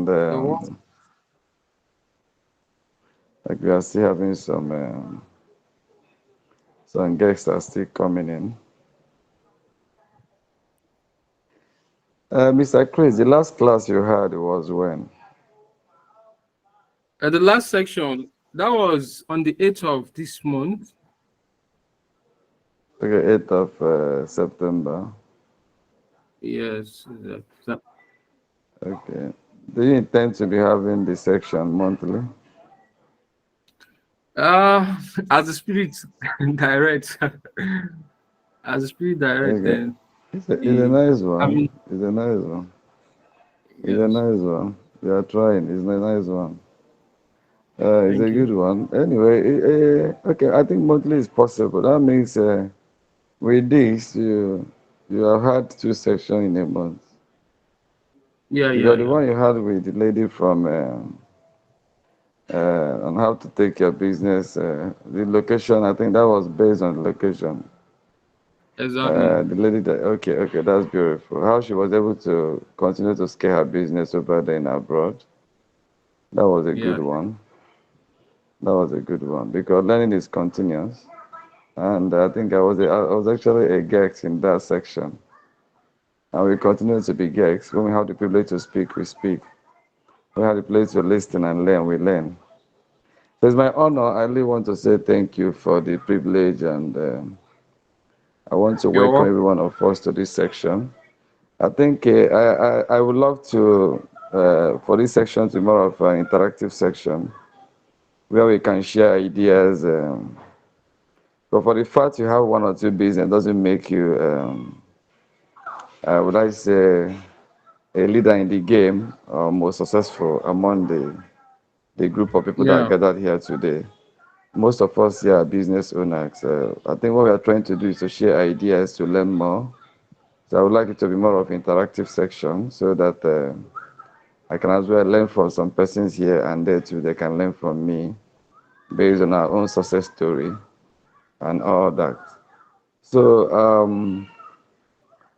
and The what? like we are still having some guests are still coming in. Mr. Chris, the last class you had was when? The last section, that was on the 8th of this month. Okay, 8th of September. Yes. Okay. Do you intend to be having the section monthly? Uh, as the spirit direct, as the spirit direct, Okay. then It's a the, nice I one. mean, It's a nice one. It's a yes. nice one. You are trying. It's a nice one. It's a Thank you. good one. Anyway, okay, I think monthly is possible. That means with this, you have had two sections in a month. Yeah, yeah, Because the yeah. one you had with the lady from on how to take your business, the location, I think that was based on the location. Exactly. The lady that, okay, that's beautiful. How she was able to continue to scale her business over there in abroad. That was a good Yeah. one. That was a good one because learning is continuous. And I think I was actually a guest in that section. And we continue to be guests. When we have the privilege to speak, we speak. We have the place to listen and learn, we learn. So it's my honor. I really want to say thank you for the privilege, and I want to You're welcome welcome. every one of us to this section. I think I would love to, for this section to be more of an interactive section where we can share ideas. But for the fact you have one or two business doesn't make you, would I say, a leader in the game or more successful among the group of people that are Yeah. gathered here today. Most of us here are business owners. I think what we are trying to do is to share ideas to learn more. So I would like it to be more of interactive section so that I can as well learn from some persons here and there too. They can learn from me based on our own success story and all that. So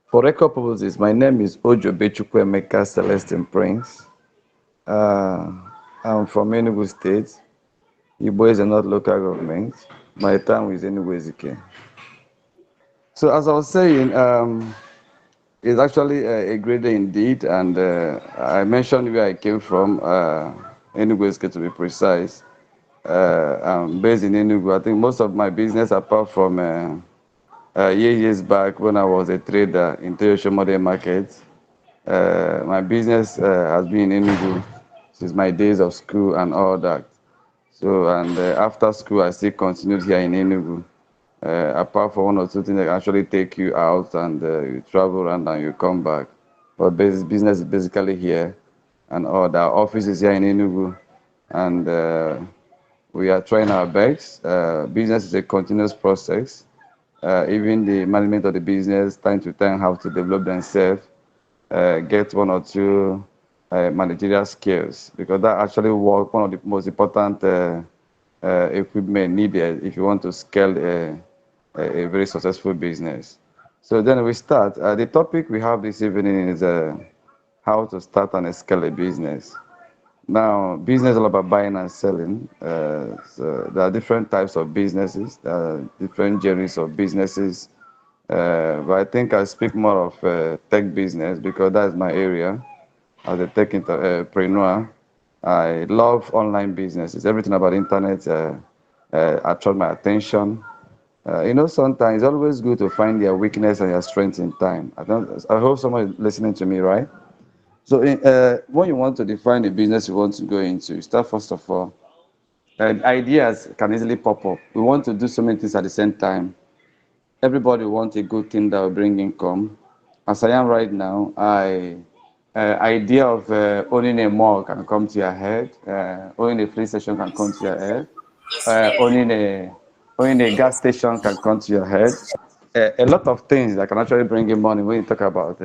for record purposes, my name is Ojobe Chukwemeka Celestine Prince. Uh, I'm from Enugu State. Igbo is not local government. My town is Enugu Ezike. So as I was saying, it's actually a great day indeed, and I mentioned where I came from, Enugu Ezike to be precise. I'm based in Enugu. I think most of my business, apart from years back when I was a trader in Toyosho Modern Market, my business has been in Enugu since my days of school and all that. So, and after school, I still continued here in Enugu. Apart from one or two things that actually take you out and you travel around and you come back. But business is basically here and all that. Our office is here in Enugu and we are trying our best. Business is a continuous process. Even the management of the business, time to time, have to develop themselves, get one or two managerial skills because that actually was one of the most important equipment needed if you want to scale a very successful business. So then we start. The topic we have this evening is how to start and scale a business. Now, business is all about buying and selling. So there are different types of businesses, there are different genres of businesses. But I think I speak more of tech business because that's my area as a tech entrepreneur. I love online businesses. Everything about internet attract my attention. Sometimes it's always good to find your weakness and your strength in time. I hope someone is listening to me, right? So, when you want to define the business you want to go into, you start first of all. Ideas can easily pop up. We want to do so many things at the same time. Everybody wants a good thing that will bring income. As I am right now, idea of owning a mall can come to your head. Owning a police station can come to your head. Owning a gas station can come to your head. A lot of things that can actually bring in money when you talk about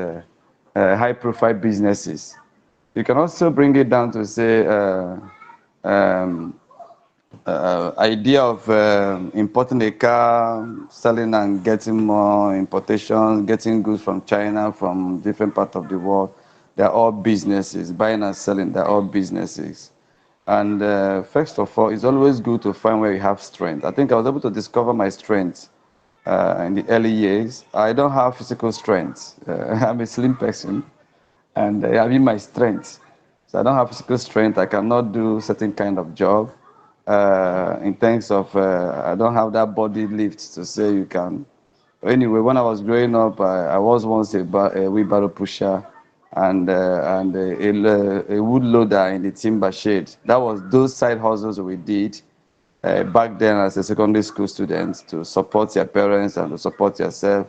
high-profile businesses. You can also bring it down to say um, idea of importing a car, selling and getting more importations, getting goods from China, from different parts of the world. They're all businesses. Buying and selling, they're all businesses. And first of all, it's always good to find where you have strength. I think I was able to discover my strength in the early years. I don't have physical strength. I'm a slim person, and I mean my strength. So I don't have physical strength. I cannot do certain kind of job. In terms of, I don't have that body lift to say you can. Anyway, when I was growing up, I was once a wheelbarrow pusher and a wood loader in the timber shade. That was those side hustles we did back then as a secondary school student to support your parents and to support yourself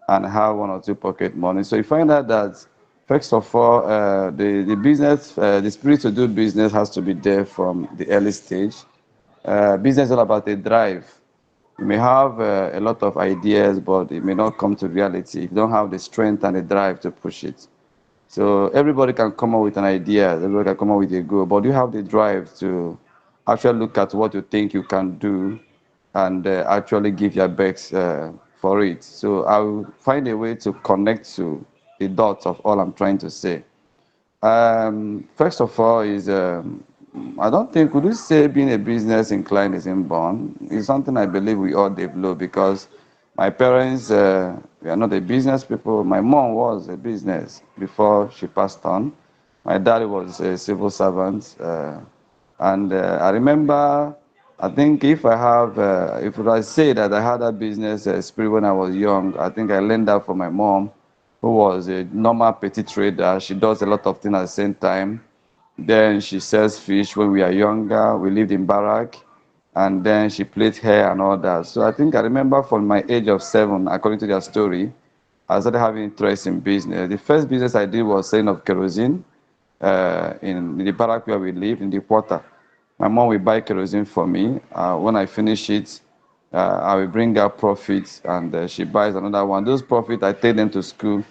and have one or two pocket money. So you find out that first of all, the business, the spirit to do business has to be there from the early stage. Business is all about a drive. You may have a lot of ideas, but it may not come to reality if you don't have the strength and the drive to push it. So everybody can come up with an idea, everybody can come up with a goal, but you have the drive to actually look at what you think you can do and actually give your best for it. So I will find a way to connect to the dots of all I'm trying to say. First of all, is I don't think would you say being a business inclined is inborn. It's something I believe we all develop because my parents were not a business people. My mom was a business before she passed on. My dad was a civil servant, and I remember. I think if I say that I had a business spirit when I was young, I think I learned that from my mom who was a normal petty trader. She does a lot of things at the same time. Then she sells fish when we are younger. We lived in barrack. And then she played hair and all that. So I think I remember from my age of 7, according to their story, I started having interest in business. The first business I did was selling of kerosene in the barrack where we live, in the quarter. My mom will buy kerosene for me. When I finish it, I will bring her profits and she buys another one. Those profits, I take them to school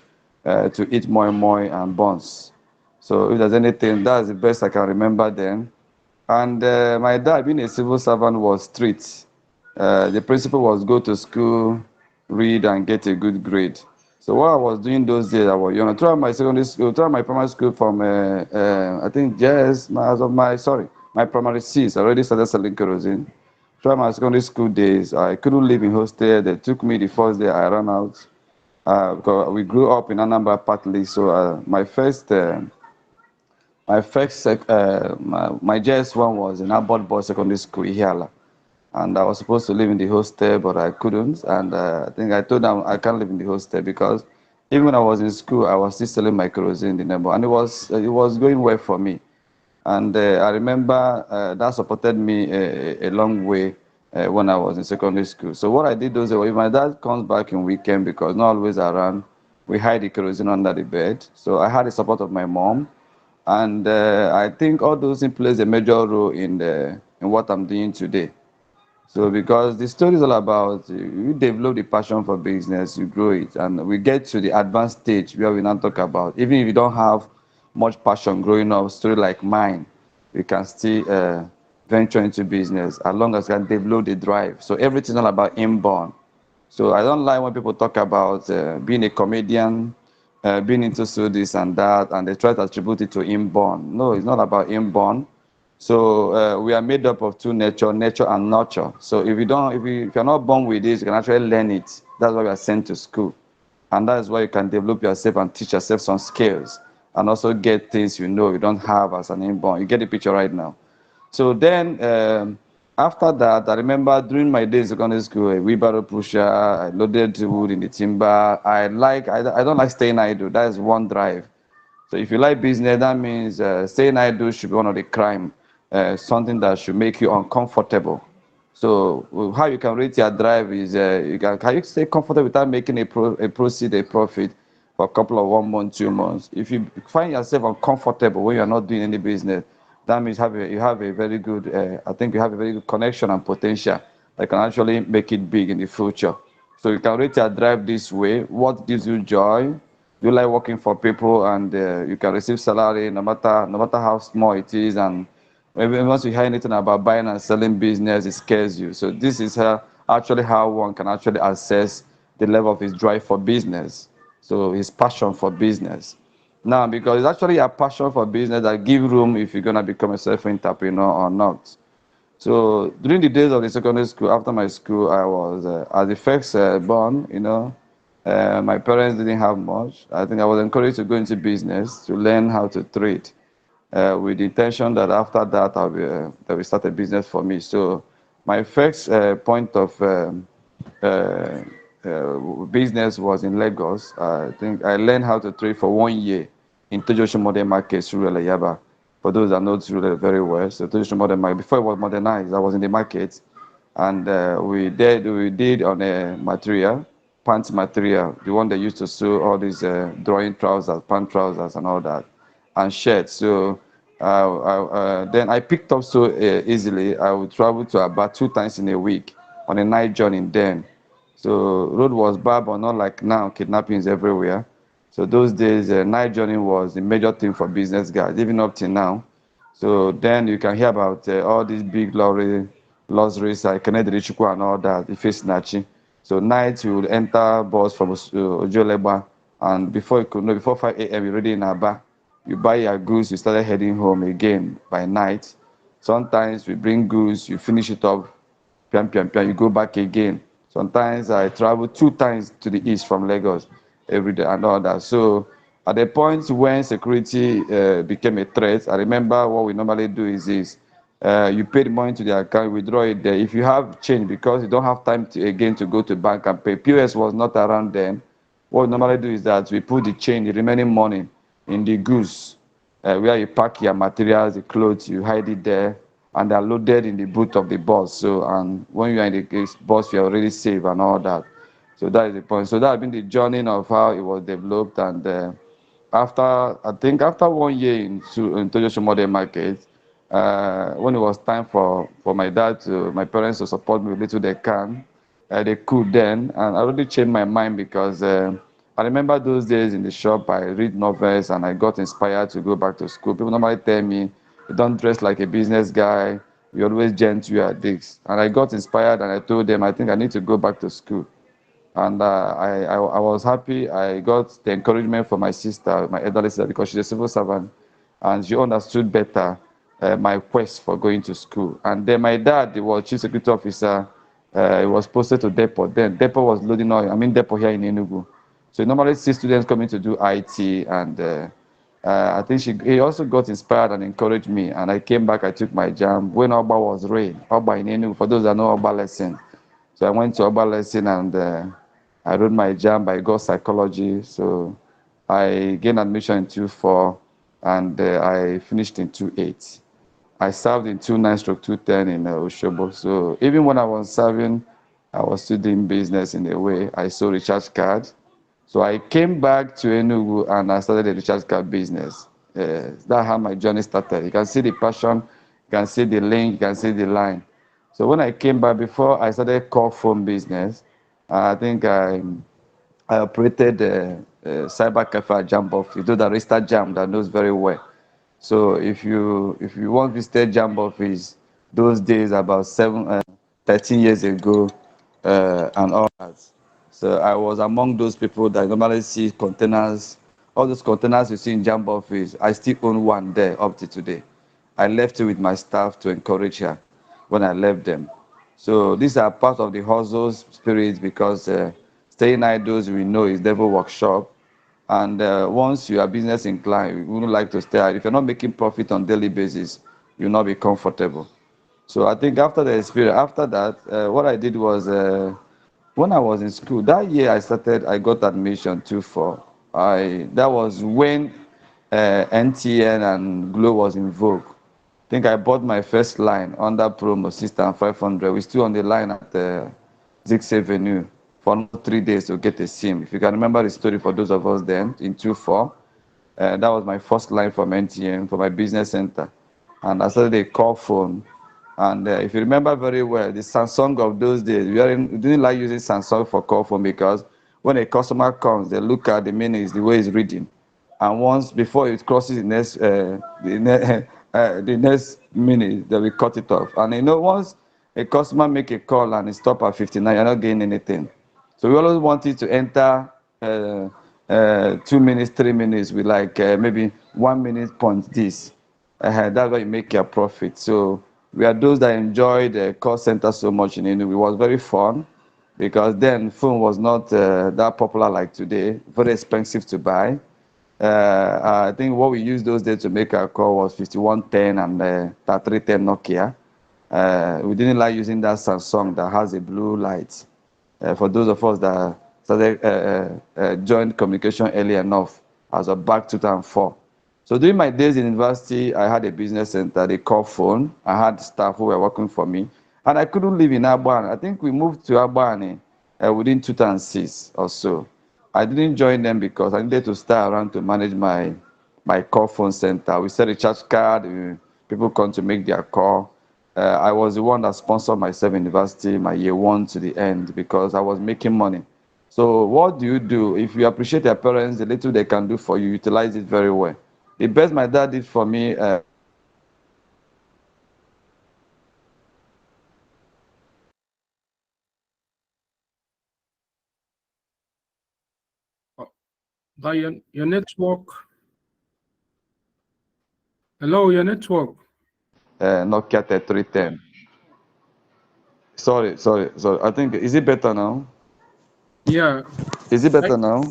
to eat moi and buns. So if there's anything, that's the best I can remember then. And my dad, being a civil servant, was strict. The principle was go to school, read, and get a good grade. So what I was doing those days, I was young. Throughout my secondary school, throughout my primary school, from I think just as of my primary six, I already started selling kerosene. Throughout my secondary school days, I couldn't live in hostel. They took me the first day I ran out. Because we grew up in Anambra partly, so my JS1 was in Abbott Boys Secondary School, Ihiala. And I was supposed to live in the hostel, but I couldn't. And I think I told them I can't live in the hostel because even when I was in school, I was still selling my kerosene in the neighborhood. And it was going well for me. And I remember that supported me a long way when I was in secondary school. So what I did was, if my dad comes back in weekend because not always around, we hide the kerosene under the bed. So I had the support of my mom. And I think all those things plays a major role in what I'm doing today. So because the story is all about you develop the passion for business, you grow it, and we get to the advanced stage where we now talk about even if you don't have much passion growing up, story like mine, you can still venture into business as long as you can develop the drive. So everything is all about inborn. So I don't like when people talk about being a comedian, being into so this and that, and they try to attribute it to inborn. No, it's not about inborn. So we are made up of two nature and nurture. So if you're not born with this, you can actually learn it. That's why we are sent to school, and that is why you can develop yourself and teach yourself some skills, and also get things you don't have as an inborn. You get the picture right now. So then, after that, I remember during my days in secondary school, a wheelbarrow pusher, I loaded wood in the timber. I don't like staying idle. That is one drive. So if you like business, that means staying idle should be one of the crime, something that should make you uncomfortable. So how you can rate your drive is can you stay comfortable without making a proceed a profit for a couple of 1 month, 2 months. If you find yourself uncomfortable when you're not doing any business, that means you have a very good I think you have a very good connection and potential that can actually make it big in the future. So you can rate your drive this way. What gives you joy? Do you like working for people and you can receive salary no matter how small it is, and maybe once you hear anything about buying and selling business, it scares you. So this is actually how one can actually assess the level of his drive for business. So his passion for business. now because it's actually a passion for business that give room if you're gonna become a self-entrepreneur or not. So during the days of the secondary school, after my school, I was as the first born. My parents didn't have much. I think I was encouraged to go into business to learn how to trade, with the intention that after that that will start a business for me. So my first point of uh, business was in Lagos. I think I learned how to trade for 1 year in Tojoshi Modern Market through Yaba. For those that know Zulu very well, so Tojoshi Modern Market, before it was modernized, I was in the market, and we did on a material, pants material, the one they used to sew all these drawing trousers, pant trousers, and all that, and shirts. So then I picked up so easily. I would travel to about 2 times in a week on a night journey then. So road was bad, but not like now, kidnappings everywhere. So those days, night journey was the major thing for business guys, even up till now. So then you can hear about all these big lorries like Kennedy Chukwu and all that, if it's Nachi. So night you would enter bus from Ojoleba, and before you could know, before 5 a.m. you're already in Aba. You buy your goods, you started heading home again by night. Sometimes we bring goods, you finish it up, piam, piam, piam, you go back again. Sometimes I travel 2 times to the east from Lagos every day and all that. So at the point when security became a threat, I remember what we normally do is this. You pay the money to the account, withdraw it there. If you have change, because you don't have time again to go to bank and pay, POS was not around then. What we normally do is that we put the change, the remaining money, in the goods, where you pack your materials, the clothes, you hide it there, and they're loaded in the boot of the bus. So, and when you are in the bus, you're already safe and all that. So that is the point. So that has been the journey of how it was developed. And after, I think after 1 year in Toyota Modern Market, when it was time for my parents to support me with little they can, they could then, and I really changed my mind because I remember those days in the shop. I read novels and I got inspired to go back to school. People normally tell me, "You don't dress like a business guy. You're always gentle. You are this." And I got inspired and I told them, "I think I need to go back to school." And I was happy. I got the encouragement from my sister, my elderly sister, because she's a civil servant, and she understood better my quest for going to school. And then my dad, the was chief security officer, he was posted to depot. Then depot was loading oil. I mean depot here in Enugu. So you normally see students coming to do IT, and I think he also got inspired and encouraged me. And I came back. I took my jam when Oba was rain. Oba in Enugu. For those that know Oba lesson, so I went to Oba lesson and I wrote my jam by God psychology. So I gained admission in 2.4 and I finished in 2.8. I served in 2.9 stroke 2.10 in Oshobo. So even when I was serving, I was still doing business in a way. I sold recharge card. So I came back to Enugu and I started a recharge card business. That's how my journey started. You can see the passion, you can see the link, you can see the line. So when I came back, before I started call phone business, I think I operated cyber cafe at Jump Office. Those that registered Jam that knows very well. So if you want to stay Jump Office, those days about 13 years ago, and all that. So I was among those people that normally see containers, all those containers you see in Jump Office. I still own one there up to today. I left it with my staff to encourage her when I left them. So these are part of the hustle spirit because staying idle, we know, is devil workshop. And once you are business inclined, you wouldn't like to stay idle. If you're not making profit on daily basis, you'll not be comfortable. So I think after the experience, after that, what I did was when I was in school, that year I got admission too for. That was when NTN and Glow was in vogue. I think I bought my first line under promo 6,500. We're still on the line at Zix Avenue for another 3 days to get a SIM. If you can remember the story for those of us then in 2.4, that was my first line from NTN for my business center. And I started a call phone. And if you remember very well, the Samsung of those days, we didn't like using Samsung for call phone because when a customer comes, they look at the minutes, the way it's reading. And once before it crosses the next minute, they will cut it off. And once a customer make a call and it stop at 59, you're not getting anything. So we always wanted to enter 2 minutes, 3 minutes with like maybe 1 minute point this. That's why you make your profit. So we are those that enjoy the call center so much in Enugu. It was very fun because then phone was not that popular like today, very expensive to buy. I think what we used those days to make our call was 5110 and 3310 Nokia. We didn't like using that Samsung that has a blue light. For those of us that started joined communication early enough as of back 2004. So during my days in university, I had a business center, they call phone. I had staff who were working for me. And I couldn't live in Agbani. I think we moved to Agbani within 2006 or so. I didn't join them because I needed to stay around to manage my call phone center. We sell a recharge card, people come to make their call. I was the one that sponsored myself in university, my year one to the end, because I was making money. So what do you do? If you appreciate your parents, the little they can do for you, utilize it very well. The best my dad did for me was to buy me a computer. Oh, but your network. Hello, your network. Nokia 3310. Sorry. I think, is it better now? Yeah, Is it I, better now?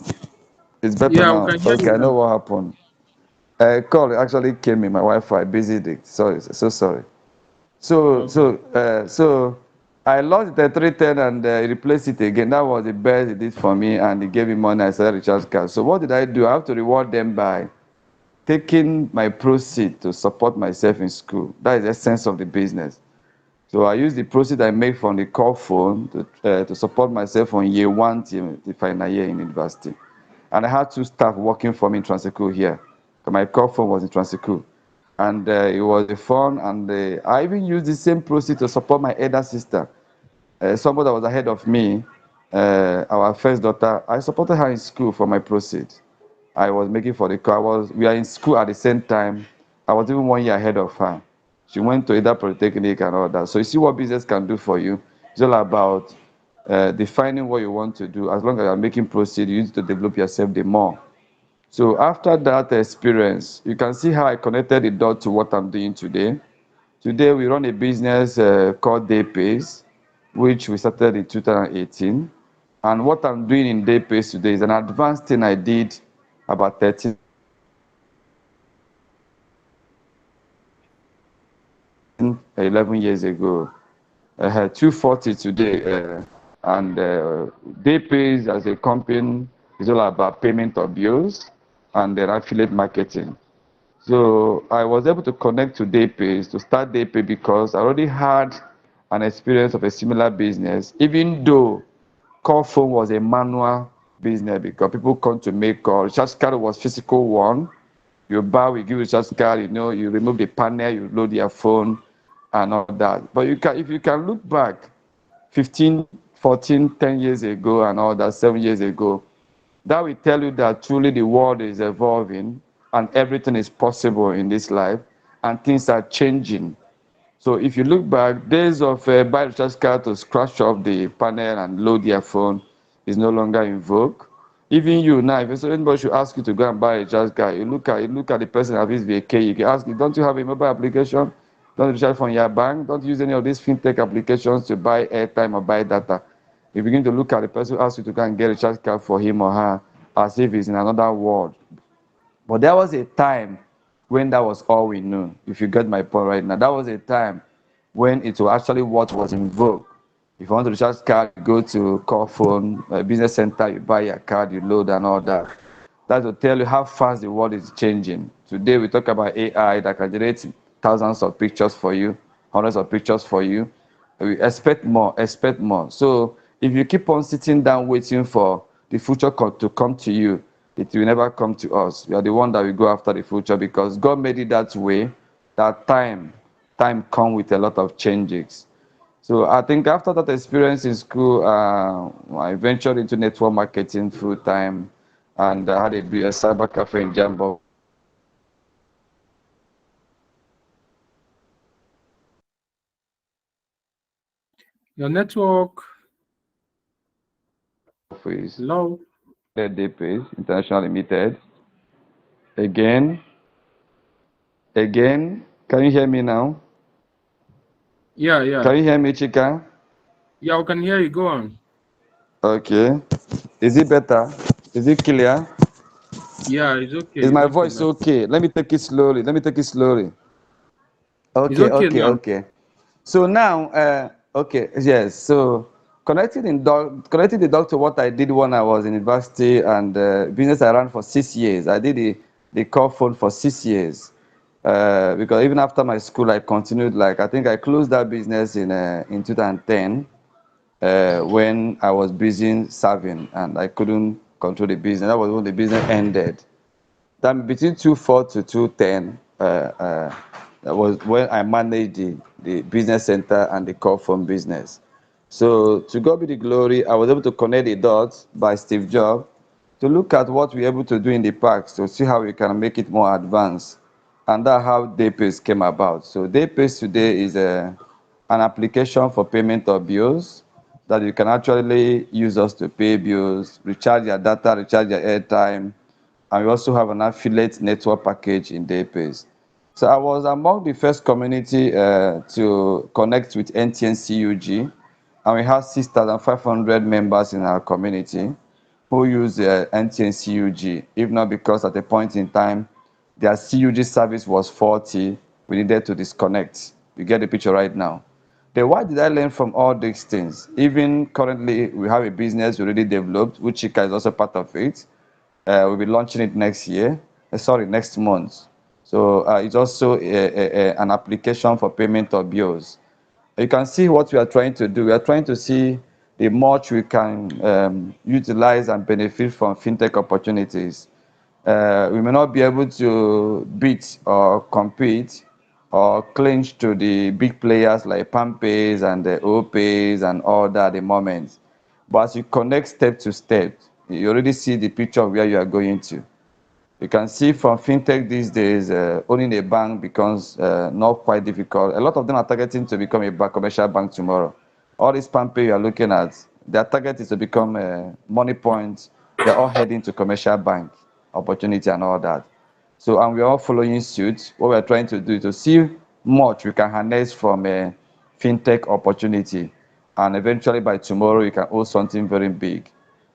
It's better yeah, we now. can hear Okay, you I know now. what happened. A call actually came in my Wi-Fi, busy it. Sorry, so sorry. So, Okay. so, so I lost the 310 and replaced it again. That was the best it did for me, and he gave me money. I started recharge card. So what did I do? I have to reward them by taking my proceeds to support myself in school. That is the essence of the business. So I use the proceeds I make from the call phone to support myself on year one till the final year in university. And I had two staff working for me in Transeco here. So my call phone was in Transeco. And it was a fun, and I even used the same proceeds to support my elder sister. Somebody that was ahead of me, our first daughter, I supported her in school for my proceeds. I was making for the car. We are in school at the same time. I was even 1 year ahead of her. She went to either polytechnic and all that. So you see what business can do for you. It's all about defining what you want to do. As long as you're making proceeds, you need to develop yourself the more. So after that experience, you can see how I connected the dot to what I'm doing today. Today we run a business called Daypays, which we started in 2018. And what I'm doing in Daypays today is an advanced thing I did about 13, 11 years ago. 240 today. And Daypays as a company is all about payment of bills and then affiliate marketing. So I was able to connect to Daypay to start Daypay because I already had an experience of a similar business, even though call phone was a manual business because people come to make call. Recharge card was physical one. You buy, we give you recharge card, you remove the panel, you load your phone and all that. But if you can look back 15, 14, 10 years ago and all that, 7 years ago, that will tell you that truly the world is evolving and everything is possible in this life and things are changing. So if you look back, days of buy recharge card to scratch off the panel and load your phone is no longer in vogue. Even you now, if anybody should ask you to go and buy a recharge card, you look at the person of his VK, you can ask, don't you have a mobile application? Don't recharge from your bank? Don't use any of these fintech applications to buy airtime or buy data. You begin to look at the person who asks you to go and get a recharge card for him or her as if he's in another world. But there was a time when that was all we knew. If you get my point right now, that was a time when it was actually what was in vogue. If you want to recharge card, you go to call phone, business center, you buy your card, you load and all that. That will tell you how fast the world is changing. Today we talk about AI that can generate thousands of pictures for you, hundreds of pictures for you. We expect more, expect more. So if you keep on sitting down waiting for the future to come to you, it will never come to us. We are the one that will go after the future because God made it that way. That time come with a lot of changes. So I think after that experience in school, I ventured into network marketing full time, and I had a cyber cafe in Jambo where I was Your network. office. Hello. Days International Limited. Again, again, can you hear me now? Yeah, yeah. Can you hear me, Chika? Yeah, we can hear you. Go on. Okay. Is it better? Is it clear? Yeah, it's okay. Is It's my okay voice now. okay? Let me take it slowly. Let me take it slowly. It's Okay, okay okay, now. okay. So now, okay, yes. So connecting the dot to what I did when I was in university and business I ran for 6 years. I did the call phone for 6 years because even after my school, I continued. Like I think I closed that business in 2010 when I was busy serving and I couldn't control the business. That was when the business ended. Then between 24 to 210, that was when I managed the business center and the call phone business. So to God be the glory, I was able to connect the dots by Steve Jobs to look at what we're able to do in the past to see how we can make it more advanced. And that's how Daypace came about. So Daypace today is an application for payment of bills that you can actually use us to pay bills, recharge your data, recharge your airtime, and we also have an affiliate network package in Daypace. So I was among the first community to connect with NTN CUG, and we have 6,500 members in our community who use NTN CUG, if not because at a point in time their CUG service was faulty, we needed to disconnect. You get the picture right now. Then what did I learn from all these things? Even currently, we have a business already developed, which Chika is also part of it. We'll be launching it next year. Sorry, next month. So it's also an application for payment of bills. You can see what we are trying to do. We are trying to see the much we can utilize and benefit from fintech opportunities. We may not be able to beat or compete or clinch to the big players like PalmPays and the OPays and all that at the moment. But as you connect step to step, you already see the picture of where you are going to. You can see from fintech these days, owning a bank becomes not quite difficult. A lot of them are targeting to become a commercial bank tomorrow. All this PalmPay you are looking at, their target is to become money points. They're all heading to commercial bank opportunity and all that. So, and we're all following suit. What we're trying to do is to see much we can harness from a fintech opportunity. And eventually by tomorrow, you can own something very big.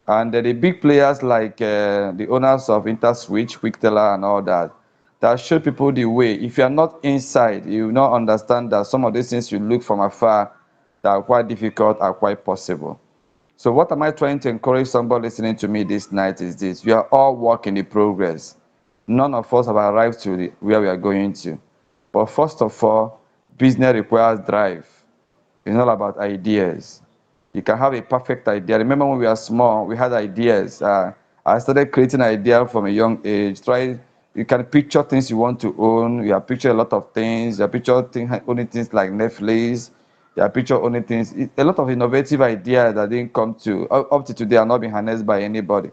And the big players like the owners of InterSwitch, QuickTeller, and all that, that show people the way. If you are not inside, you will not understand that some of these things you look from afar that are quite difficult are quite possible. So what am I trying to encourage somebody listening to me this night is this. We are all work in the progress. None of us have arrived to where we are going to. But first of all, business requires drive. It's not about ideas. You can have a perfect idea. Remember when we were small, we had ideas. I started creating ideas from a young age. You can picture things you want to own. You have picture a lot of things. You have picture owning things like Netflix. You have picture owning things. A lot of innovative ideas that didn't come to, up to today are not being harnessed by anybody.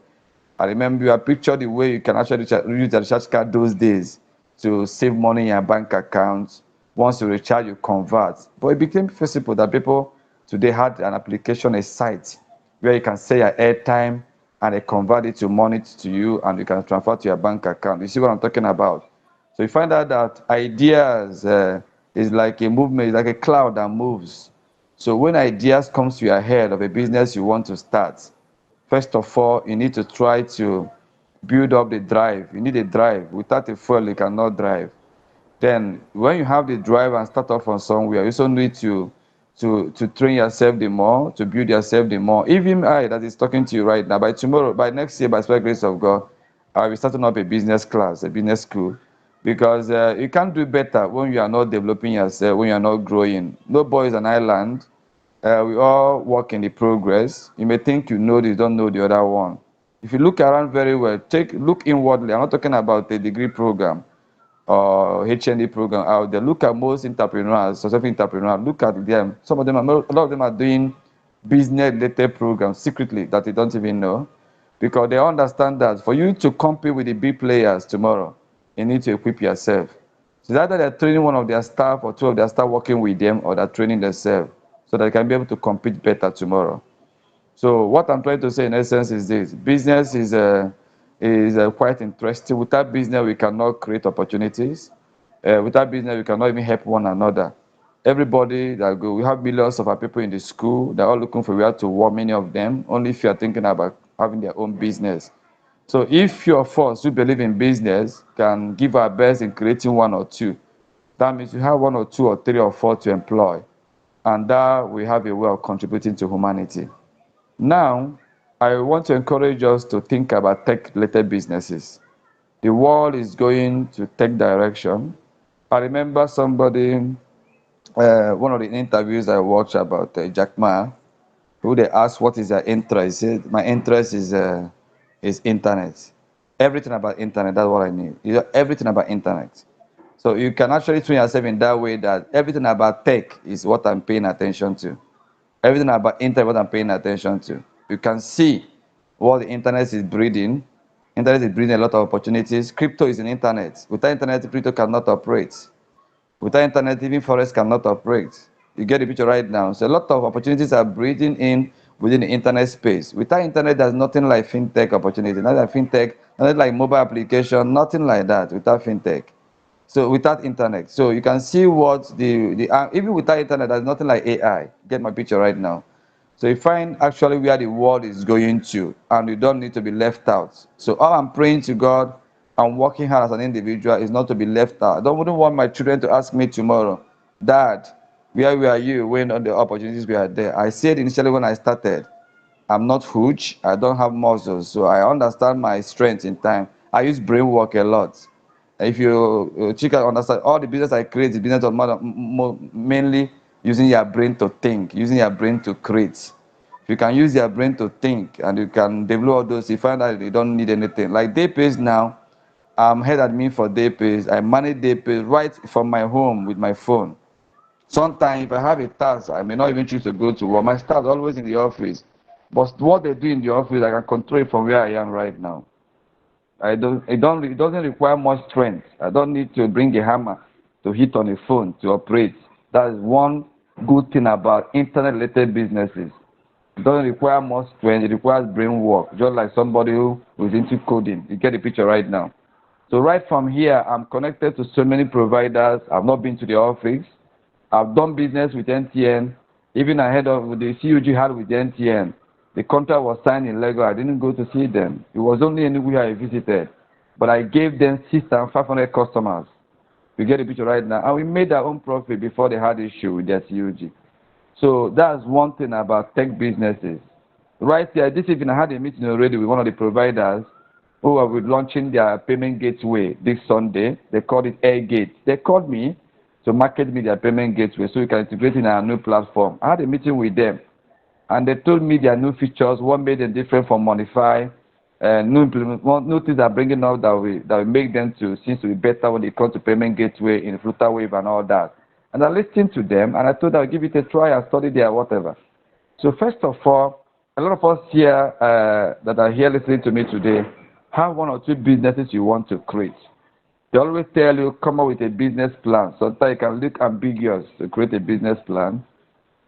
I remember you have pictured the way you can actually use the recharge card those days to save money in your bank account. Once you recharge, you convert. But it became feasible that people today had an application, a site where you can say your airtime and they convert it to money to you and you can transfer to your bank account. You see what I'm talking about? So you find out that ideas is like a movement, it's like a cloud that moves. So when ideas comes to your head of a business you want to start, first of all, you need to try to build up the drive. You need a drive. Without a fuel, you cannot drive. Then, when you have the drive and start off on somewhere, you also need to train yourself the more, to build yourself the more. Even I that is talking to you right now, by tomorrow, by next year, by the grace of God, I'll be starting up a business class, a business school, because you can't do better when you are not developing yourself, when you are not growing. No boy is an island. We all work in the progress. You may think you know this, don't know the other one. If you look around very well, look inwardly. I'm not talking about a degree program or HND program out there. Look at most entrepreneurs, successful entrepreneurs. Look at them. Some of them, a lot of them are doing business-related programs secretly that they don't even know, because they understand that for you to compete with the big players tomorrow, you need to equip yourself. So it's either they're training one of their staff or two of their staff working with them, or they're training themselves so that they can be able to compete better tomorrow. So what I'm trying to say in essence is this: business is quite interesting. Without business, we cannot create opportunities. Without business, we cannot even help one another. Everybody that go, we have millions of our people in the school. They're all looking for where to work. Many of them, only if you are thinking about having their own business. So if few of us who believe in business can give our best in creating one or two, that means we have one or two or three or four to employ, and that we have a way of contributing to humanity. Now, I want to encourage us to think about tech-related businesses. The world is going to tech direction. I remember somebody, one of the interviews I watched about Jack Ma, who they asked what is their interest. He said, my interest is internet. Everything about internet, that's what I need. Everything about internet. So you can actually train yourself in that way that everything about tech is what I'm paying attention to. Everything about internet, what I'm paying attention to. You can see what the internet is breeding. Internet is breeding a lot of opportunities. Crypto is in internet. Without internet, crypto cannot operate. Without internet, even forest cannot operate. You get the picture right now. So a lot of opportunities are breeding in within the internet space. Without internet, there's nothing like fintech opportunity. Not like fintech, nothing like mobile application, nothing like that without fintech. So without internet, so you can see what even without internet, there's nothing like AI. Get my picture right now. So you find actually where the world is going to, and you don't need to be left out. So all I'm praying to God and working hard as an individual is not to be left out. I don't wouldn't want my children to ask me tomorrow, Dad, where were you when all the opportunities were there? I said initially when I started, I'm not huge. I don't have muscles, so I understand my strength in time. I use brain work a lot. If you Chika understand, all the business I create is business of mainly using your brain to think, using your brain to create. If you can use your brain to think and you can develop all those, you find that you don't need anything. Like Daypays now, I'm head admin for Daypays. I manage Daypays right from my home with my phone. Sometimes if I have a task, I may not even choose to go to work. My staff is always in the office. But what they do in the office, I can control it from where I am right now. It doesn't require much strength. I don't need to bring a hammer to hit on a phone to operate. That is one good thing about internet-related businesses. It doesn't require much strength. It requires brain work, just like somebody who is into coding. You get the picture right now. So right from here, I'm connected to so many providers. I've not been to the office. I've done business with NTN, even ahead of the CUG had with NTN. The contract was signed in Lagos. I didn't go to see them. It was only anywhere I visited. But I gave them 6,500 customers. You get the picture right now. And we made our own profit before they had issue with their CUG. So that's one thing about tech businesses. Right here, this evening I had a meeting already with one of the providers who are launching their payment gateway this Sunday. They called it Airgate. They called me to market me their payment gateway so we can integrate in our new platform. I had a meeting with them and they told me their new features, what made them different from Monify, new things are bringing out that will make them to seem to be better when it comes to payment gateway in Flutterwave and all that. And I listened to them and I thought I'll give it a try and study there, whatever. So first of all, a lot of us here that are here listening to me today have one or two businesses you want to create. They always tell you come up with a business plan. Sometimes it can look ambiguous to create a business plan,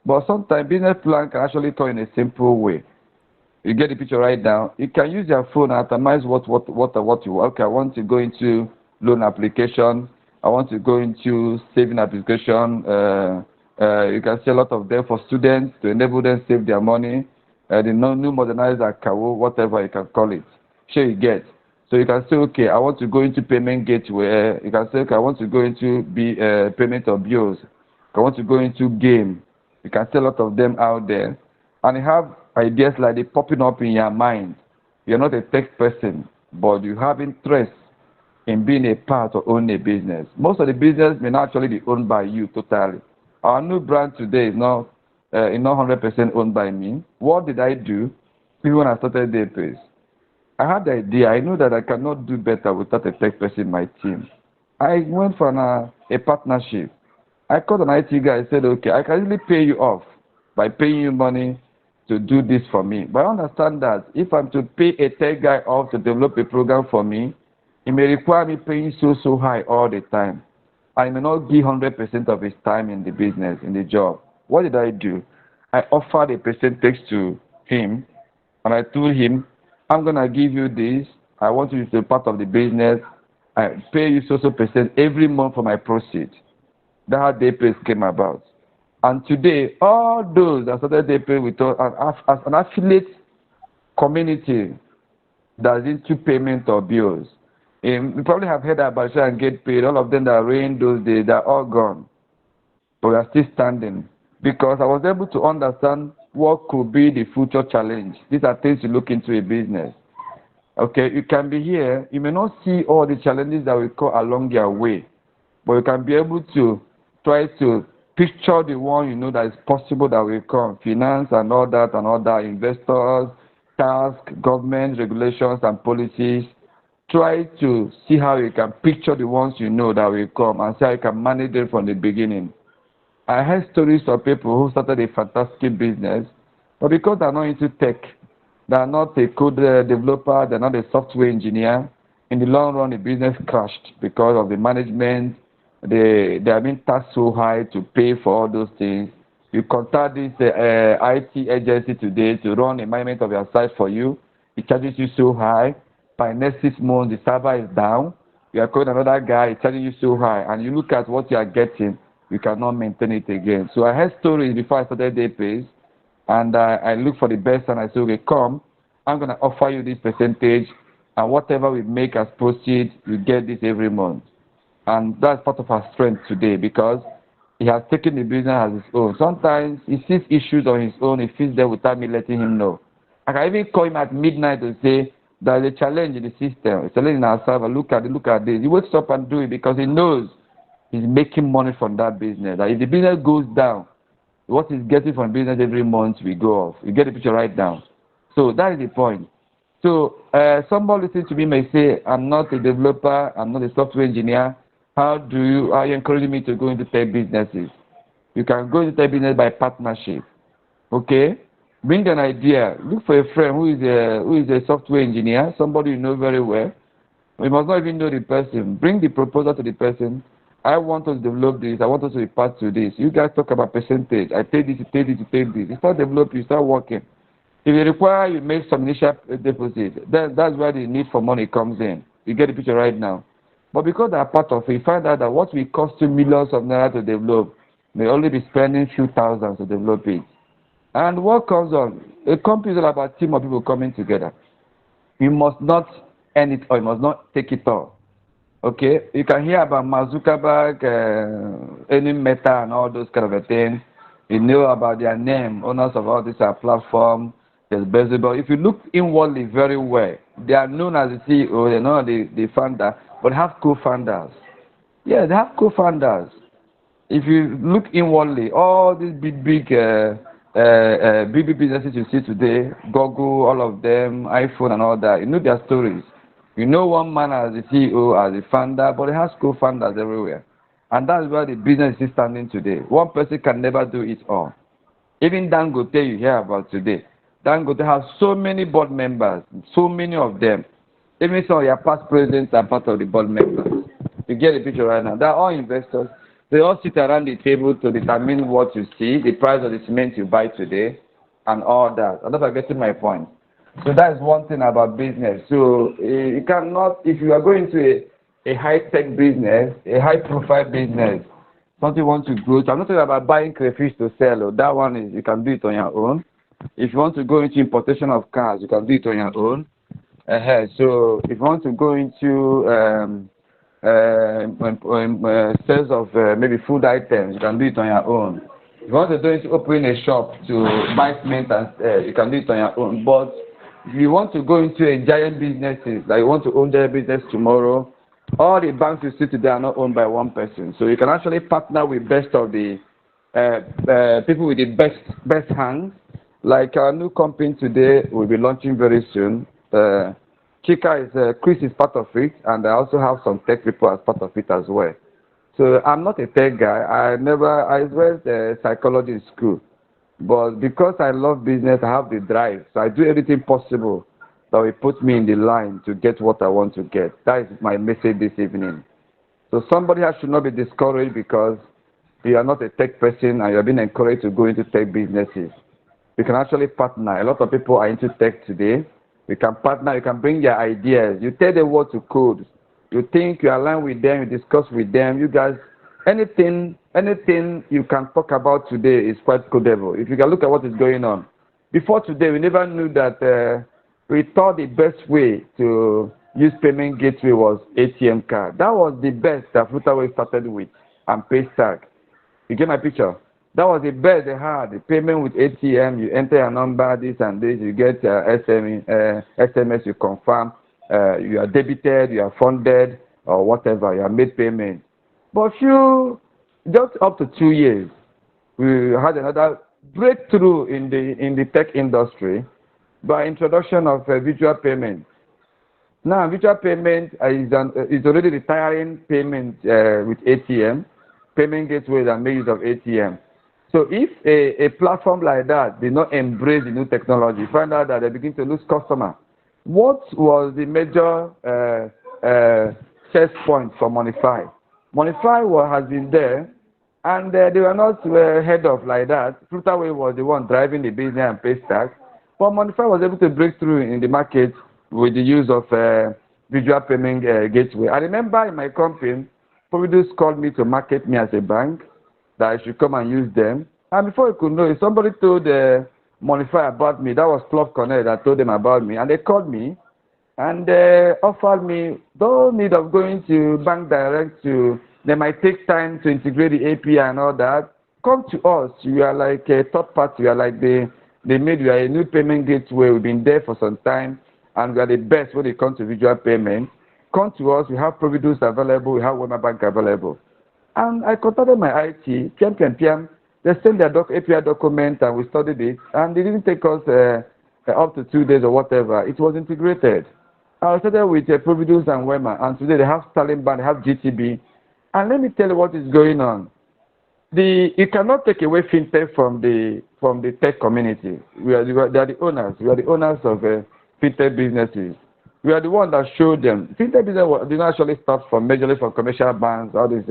but sometimes business plan can actually come in a simple way. You get the picture right now. You can use your phone and atomize what you want. Okay, I want to go into loan application. I want to go into saving application. You can see a lot of them for students to enable them save their money. The new modernized account, whatever you can call it. Sure you get. So you can say, okay, I want to go into payment gateway. You can say, okay, I want to go into payment of bills. I want to go into game. You can see a lot of them out there. And you have ideas like they popping up in your mind. You're not a tech person, but you have interest in being a part or owning a business. Most of the business may not actually be owned by you totally. Our new brand today is not 100% owned by me. What did I do even when I started Daypays? I had the idea. I knew that I cannot do better without a tech person in my team. I went for a partnership. I called an IT guy and said, okay, I can really pay you off by paying you money to do this for me. But I understand that if I'm to pay a tech guy off to develop a program for me, it may require me paying so high all the time. I may not give 100% of his time in the business, in the job. What did I do? I offered a percentage to him, and I told him, I'm gonna give you this. I want you to be part of the business. I pay you so percent every month for my proceeds. That's how day pays came about. And today, all those that started day pay with us as an affiliate community that's into payment of bills. You probably have heard about Share and Get Paid. All of them that reigned those days, they're all gone. But we are still standing because I was able to understand what could be the future challenge. These are things you look into a business. Okay, you can be here, you may not see all the challenges that will come along your way, but you can be able to try to picture the one you know that is possible that will come. Finance and all that and other investors, task, government regulations and policies. Try to see how you can picture the ones you know that will come and see how you can manage them from the beginning. I heard stories of people who started a fantastic business, but because they're not into tech, they're not a code developer, they're not a software engineer, in the long run, the business crashed because of the management. They are being taxed so high to pay for all those things. You contact this IT agency today to run a management of your site for you. It charges you so high. By next 6 months, the server is down. You are calling another guy, charging you so high, and you look at what you are getting, you cannot maintain it again. So I heard stories before I started day pays, and I look for the best, and I say, okay, come, I'm going to offer you this percentage, and whatever we make as proceeds, you get this every month. And that's part of our strength today because he has taken the business as his own. Sometimes he sees issues on his own, he feels them without me letting him know. I can even call him at midnight to say, there's a challenge in the system, a challenge in our server, look at it, look at this. He wakes up and do it because he knows he's making money from that business. That if the business goes down, what he's getting from business every month will go off. You get the picture right now. So that is the point. So somebody listening to me may say, I'm not a developer, I'm not a software engineer. How are you encouraging me to go into tech businesses? You can go into tech business by partnership. Okay? Bring an idea. Look for a friend who is a software engineer, somebody you know very well. We must not even know the person. Bring the proposal to the person. I want us to develop this. I want us to be part to this. You guys talk about percentage. I take this, you take this, you take this. You start developing, you start working. If you require you make some initial deposit, then that's where the need for money comes in. You get the picture right now. But because they are part of it, you find out that what will cost you millions of naira to develop may only be spending few thousands to develop it. And what comes on? A company is all about a team of people coming together. You must not earn it all. You must not take it all. Okay? You can hear about Mark Zuckerberg, earning Meta and all those kind of a things. You know about their name, owners of all these platforms. There's Bezos. If you look inwardly very well, they are known as the CEO, they're not the founder, but have co-founders. Yeah, they have co-founders. If you look inwardly, all these big businesses you see today, Google, all of them, iPhone and all that, you know their stories. You know one man as the CEO, as the founder, but he has co-founders everywhere. And that's where the business is standing today. One person can never do it all. Even Dangote you hear about today. Dangote has so many board members, so many of them. Even some of your past presidents are part of the board members. You get the picture right now. They're all investors. They all sit around the table to determine what you see, the price of the cement you buy today, and all that. I don't know if I'm getting my point. So that is one thing about business. So you cannot, if you are going to a high-tech business, a high-profile business, something you want to grow. So I'm not talking about buying crayfish to sell. Oh, that one is you can do it on your own. If you want to go into importation of cars, you can do it on your own. So if you want to go into sales of maybe food items, you can do it on your own. If you want to do it, open a shop to buy cement, and you can do it on your own. But if you want to go into a giant businesses, like you want to own giant business tomorrow, all the banks you see today are not owned by one person. So you can actually partner with best of the people with the best hands. Like our new company today, will be launching very soon. Chika Chris is part of it, and I also have some tech people as part of it as well. So I'm not a tech guy. I read psychology in school, but because I love business, I have the drive. So I do everything possible that will put me in the line to get what I want to get. That is my message this evening. So somebody should not be discouraged because you are not a tech person and you are being encouraged to go into tech businesses. We can actually partner. A lot of people are into tech today. We can partner. You can bring your ideas. You tell them what to code. You think you align with them. You discuss with them. You guys, anything you can talk about today is quite codable. If you can look at what is going on. Before today, we never knew that. We thought the best way to use payment gateway was ATM card. That was the best that Flutterwave started with, and Paystack. You get my picture? That was the best they had. The payment with ATM, you enter your number, this and this, you get SMS, you confirm, you are debited, you are funded, or whatever, you have made payment. But just up to 2 years, we had another breakthrough in the tech industry by introduction of virtual payment. Now, virtual payment is already retiring payment with ATM, payment gateways and make use of ATM. So if a platform like that did not embrace the new technology, find out that they begin to lose customer. What was the major test point for Monify? Monify has been there, and they were not head of like that. Flutterwave was the one driving the business and Paystack. But Monify was able to break through in the market with the use of visual payment gateway. I remember in my company, Providus called me to market me as a bank, that I should come and use them. And before you could know it, somebody told Monify about me. That was Club Connect that told them about me. And they called me and offered me, no need of going to bank direct to, they might take time to integrate the API and all that. Come to us. You are like a third party. You are like they made you are a new payment gateway. We've been there for some time, and we are the best when it comes to visual payment. Come to us. We have Providus available. We have Wema Bank available. And I contacted my IT, PM. They sent their API document, and we studied it. And it didn't take us up to 2 days or whatever. It was integrated. I started with Providus and Wema, and today they have Starling Bank, they have GTB. And let me tell you what is going on. You cannot take away fintech from the tech community. They are the owners. We are the owners of fintech businesses. We are the ones that showed them. Fintech business did not actually start from majorly from commercial banks, all these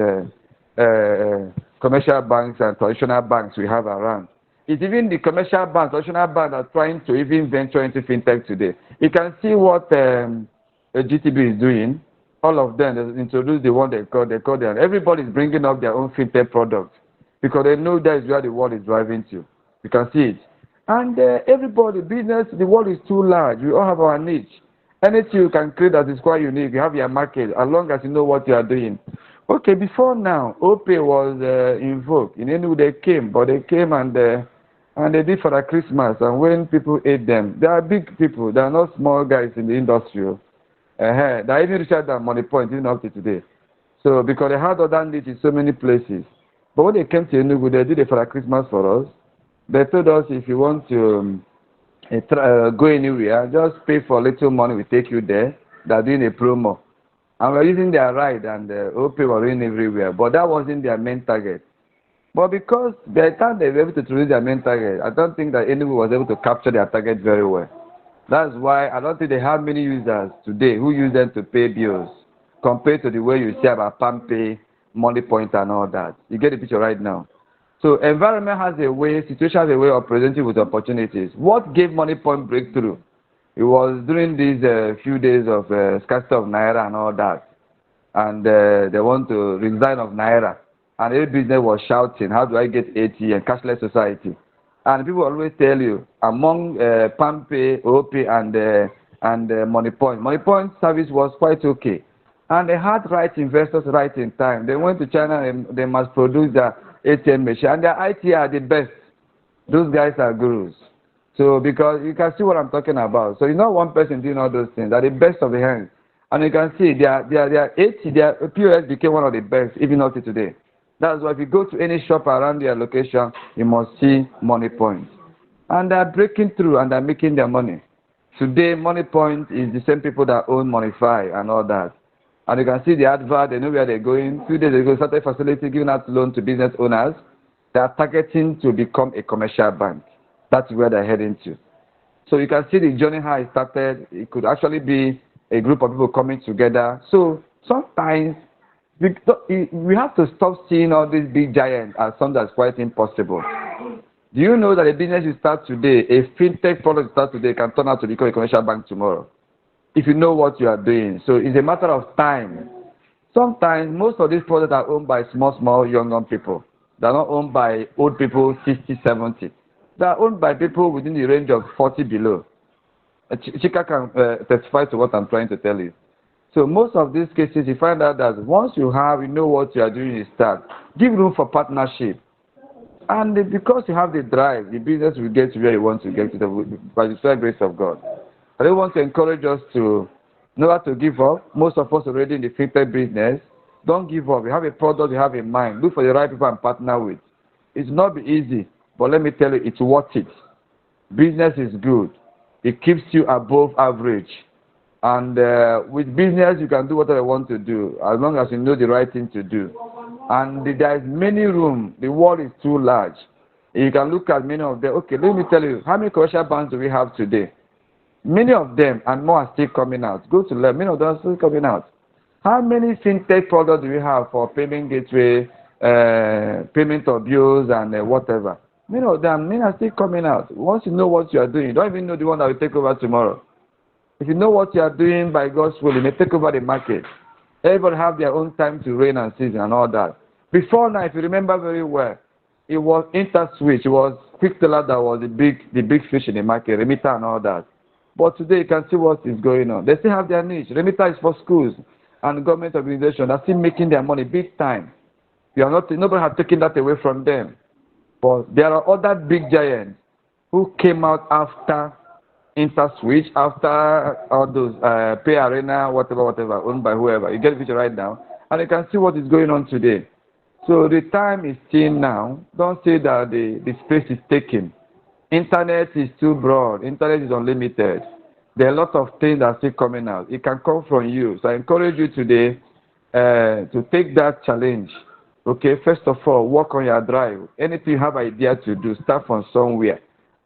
commercial banks and traditional banks we have around. It's even the commercial banks, traditional banks are trying to even venture into fintech today. You can see what GTB is doing. All of them they introduce the one they call them. Everybody is bringing up their own fintech products because they know that is where the world is driving to. You can see it. And everybody, business, the world is too large. We all have our niche. Anything you can create that is quite unique, you have your market, as long as you know what you are doing. Okay, before now, OPay was invoked. In any way they came, but they came and they did for the Christmas. And when people ate them, they are big people. They are not small guys in the industry. They are even richer than Money Point, even up to today. So because they had other needs in so many places. But when they came to Enugu, they did it for the Christmas for us. They told us if you want to go anywhere, just pay for a little money, we take you there. They're doing a promo. And we're using their ride, and OP were in everywhere. But that wasn't their main target. But because by the time they were able to introduce their main target, I don't think that anyone was able to capture their target very well. That's why I don't think they have many users today who use them to pay bills compared to the way you see about PalmPay, Money Point, and all that. You get the picture right now. So environment has a way, situation has a way of presenting with opportunities. What gave Money Point breakthrough? It was during these few days of scarcity of Naira and all that. And they want to resign of Naira. And every business was shouting, how do I get ATM, cashless society? And people always tell you, among PalmPay, OP, and Money Point service was quite okay. And they had right investors right in time. They went to China and they must produce the ATM machine. And their IT are the best. Those guys are gurus. So because you can see what I'm talking about. So it's not one person doing all those things. They're the best of the hands. And you can see their POS became one of the best, even up to today. That's why if you go to any shop around your location, you must see Money Point. And they're breaking through and they're making their money. Today, Money Point is the same people that own Monify and all that. And you can see the advert, they know where they're going. 2 days ago, started facility giving out loans to business owners. They are targeting to become a commercial bank. That's where they're heading to. So you can see the journey how it started. It could actually be a group of people coming together. So sometimes we have to stop seeing all these big giants as something that's quite impossible. Do you know that a business you start today, a fintech product you start today, can turn out to become a commercial bank tomorrow? If you know what you are doing. So it's a matter of time. Sometimes most of these products are owned by small, young people. They're not owned by old people, 60, 70. They're owned by people within the range of 40 below. Chika can testify to what I'm trying to tell you. So most of these cases, you find out that once you know what you are doing, you start. Give room for partnership. And because you have the drive, the business will get to where you want to get to by the sheer grace of God. I don't want to encourage us to never to give up. Most of us already in the fintech business. Don't give up. You have a product, you have a mind. Look for the right people and partner with. It's not be easy, but let me tell you, it's worth it. Business is good. It keeps you above average. And with business, you can do whatever you want to do, as long as you know the right thing to do. And there is many room. The world is too large. You can look at many of them. Okay, let me tell you, how many commercial banks do we have today? Many of them and more are still coming out. Go to learn. Many of them are still coming out. How many fintech products do we have for payment gateway, payment of bills, and whatever? Many are still coming out. Once you know what you are doing, you don't even know the one that will take over tomorrow. If you know what you are doing by God's will, you may take over the market. Everybody have their own time to reign and season and all that. Before now, if you remember very well, it was InterSwitch, it was QuickTeller that was the big fish in the market, Remitter and all that. But today you can see what is going on. They still have their niche. Remitter is for schools and government organizations. They're still making their money big time. Nobody has taken that away from them. But there are other big giants who came out after InterSwitch, after all those Pay Arena, whatever, owned by whoever. You get the picture right now. And you can see what is going on today. So the time is still now. Don't say that the space is taken. Internet is too broad. Internet is unlimited. There are a lot of things that are still coming out. It can come from you. So I encourage you today to take that challenge. Okay, first of all, work on your drive. Anything you have idea to do, start from somewhere,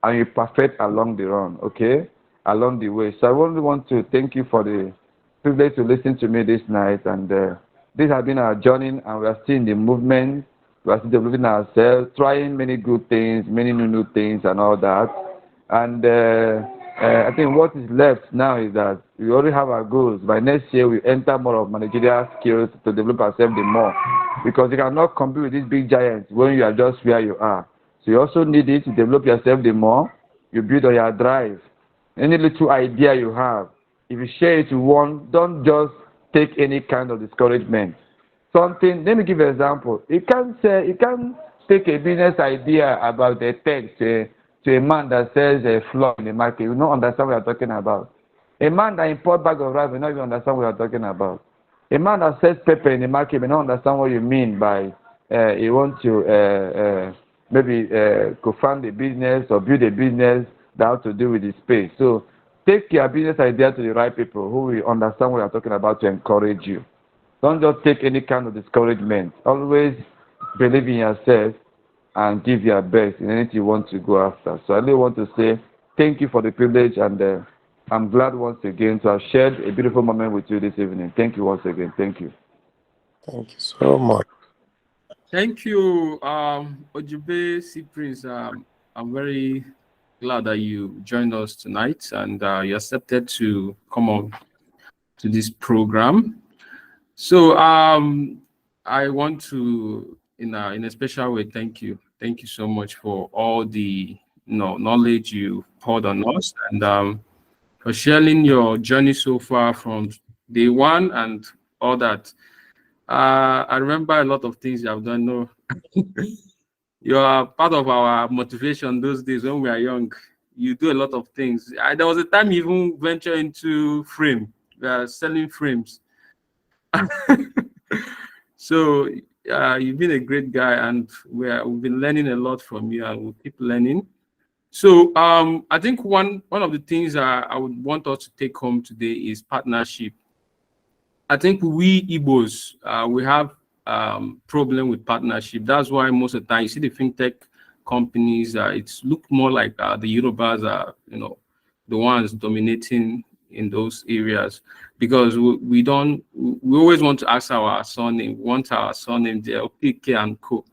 and you perfect along the run. Okay, along the way. So I only want to thank you for the privilege to listen to me this night. And this has been our journey, and we are still in the movement. We are still developing ourselves, trying many good things, many new things, and all that. And I think what is left now is that we already have our goals. By next year, we enter more of managerial skills to develop ourselves the more. Because you cannot compete with these big giants when you are just where you are. So you also need it to develop yourself the more. You build on your drive. Any little idea you have, if you share it to one, don't just take any kind of discouragement. Something, let me give you an example. You can't take a business idea about a text to a man that sells a flour in the market. You will not understand what you're talking about. A man that imports bag of rice will not even understand what you're talking about. A man that sells pepper in the market may not understand what you mean by he wants to maybe co-found a business or build a business that has to do with the space. So take your business idea to the right people who will understand what you're talking about to encourage you. Don't just take any kind of discouragement. Always believe in yourself and give your best in anything you want to go after. So I really want to say thank you for the privilege, and I'm glad once again to have shared a beautiful moment with you this evening. Thank you once again. Thank you. Thank you so much. Thank you, Ojobe C Prince. I'm very glad that you joined us tonight and you accepted to come on to this program. So I want to, in a special way, thank you. Thank you so much for all the knowledge you poured on us, and for sharing your journey so far from day one and all that. I remember a lot of things you have done. No, you are part of our motivation those days when we are young. You do a lot of things. There was a time you even venture into frame. We are selling frames. So you've been a great guy, and we've been learning a lot from you, and we'll keep learning. So I think one of the things I would want us to take home today is partnership. I think we Igbos, we have problem with partnership. That's why most of the time you see the fintech companies, it's look more like the Yorubas are, the ones dominating in those areas, because we always want to ask our surname, want our surname there, PK and Co.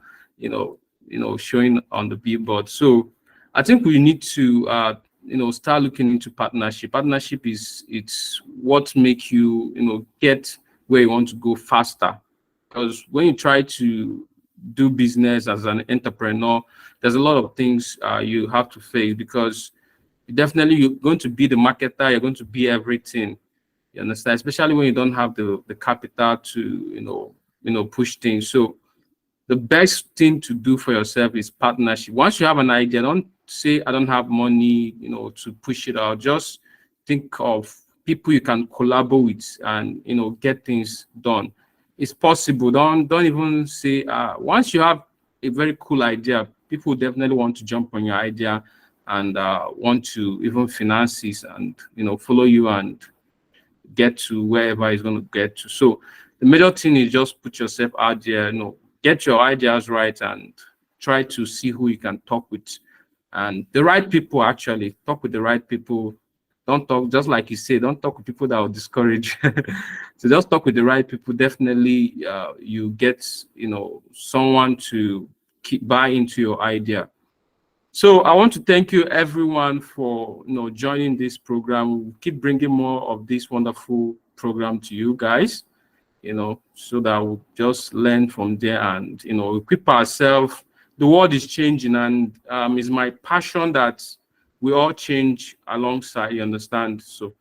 showing on the billboard. So I think we need to start looking into partnership. Partnership it's what make you get where you want to go faster. Because when you try to do business as an entrepreneur, there's a lot of things you have to face, because definitely you're going to be the marketer, you're going to be everything. You understand? Especially when you don't have the capital to push things. So the best thing to do for yourself is partnership. Once you have an idea, don't say I don't have money, to push it out. Just think of people you can collaborate with and get things done. It's possible. Don't even say once you have a very cool idea, people definitely want to jump on your idea and want to even finance this and follow you and get to wherever it's going to get to. So the major thing is just put yourself out there, get your ideas right and try to see who you can talk with. And the right people, actually, talk with the right people. Don't talk, just like you say, don't talk with people that will discourage. So just talk with the right people. Definitely you get, someone to buy into your idea. So I want to thank you everyone for joining this program. We'll keep bringing more of this wonderful program to you guys, so that we'll just learn from there and equip ourselves. The world is changing, and it's my passion that we all change alongside. You understand? So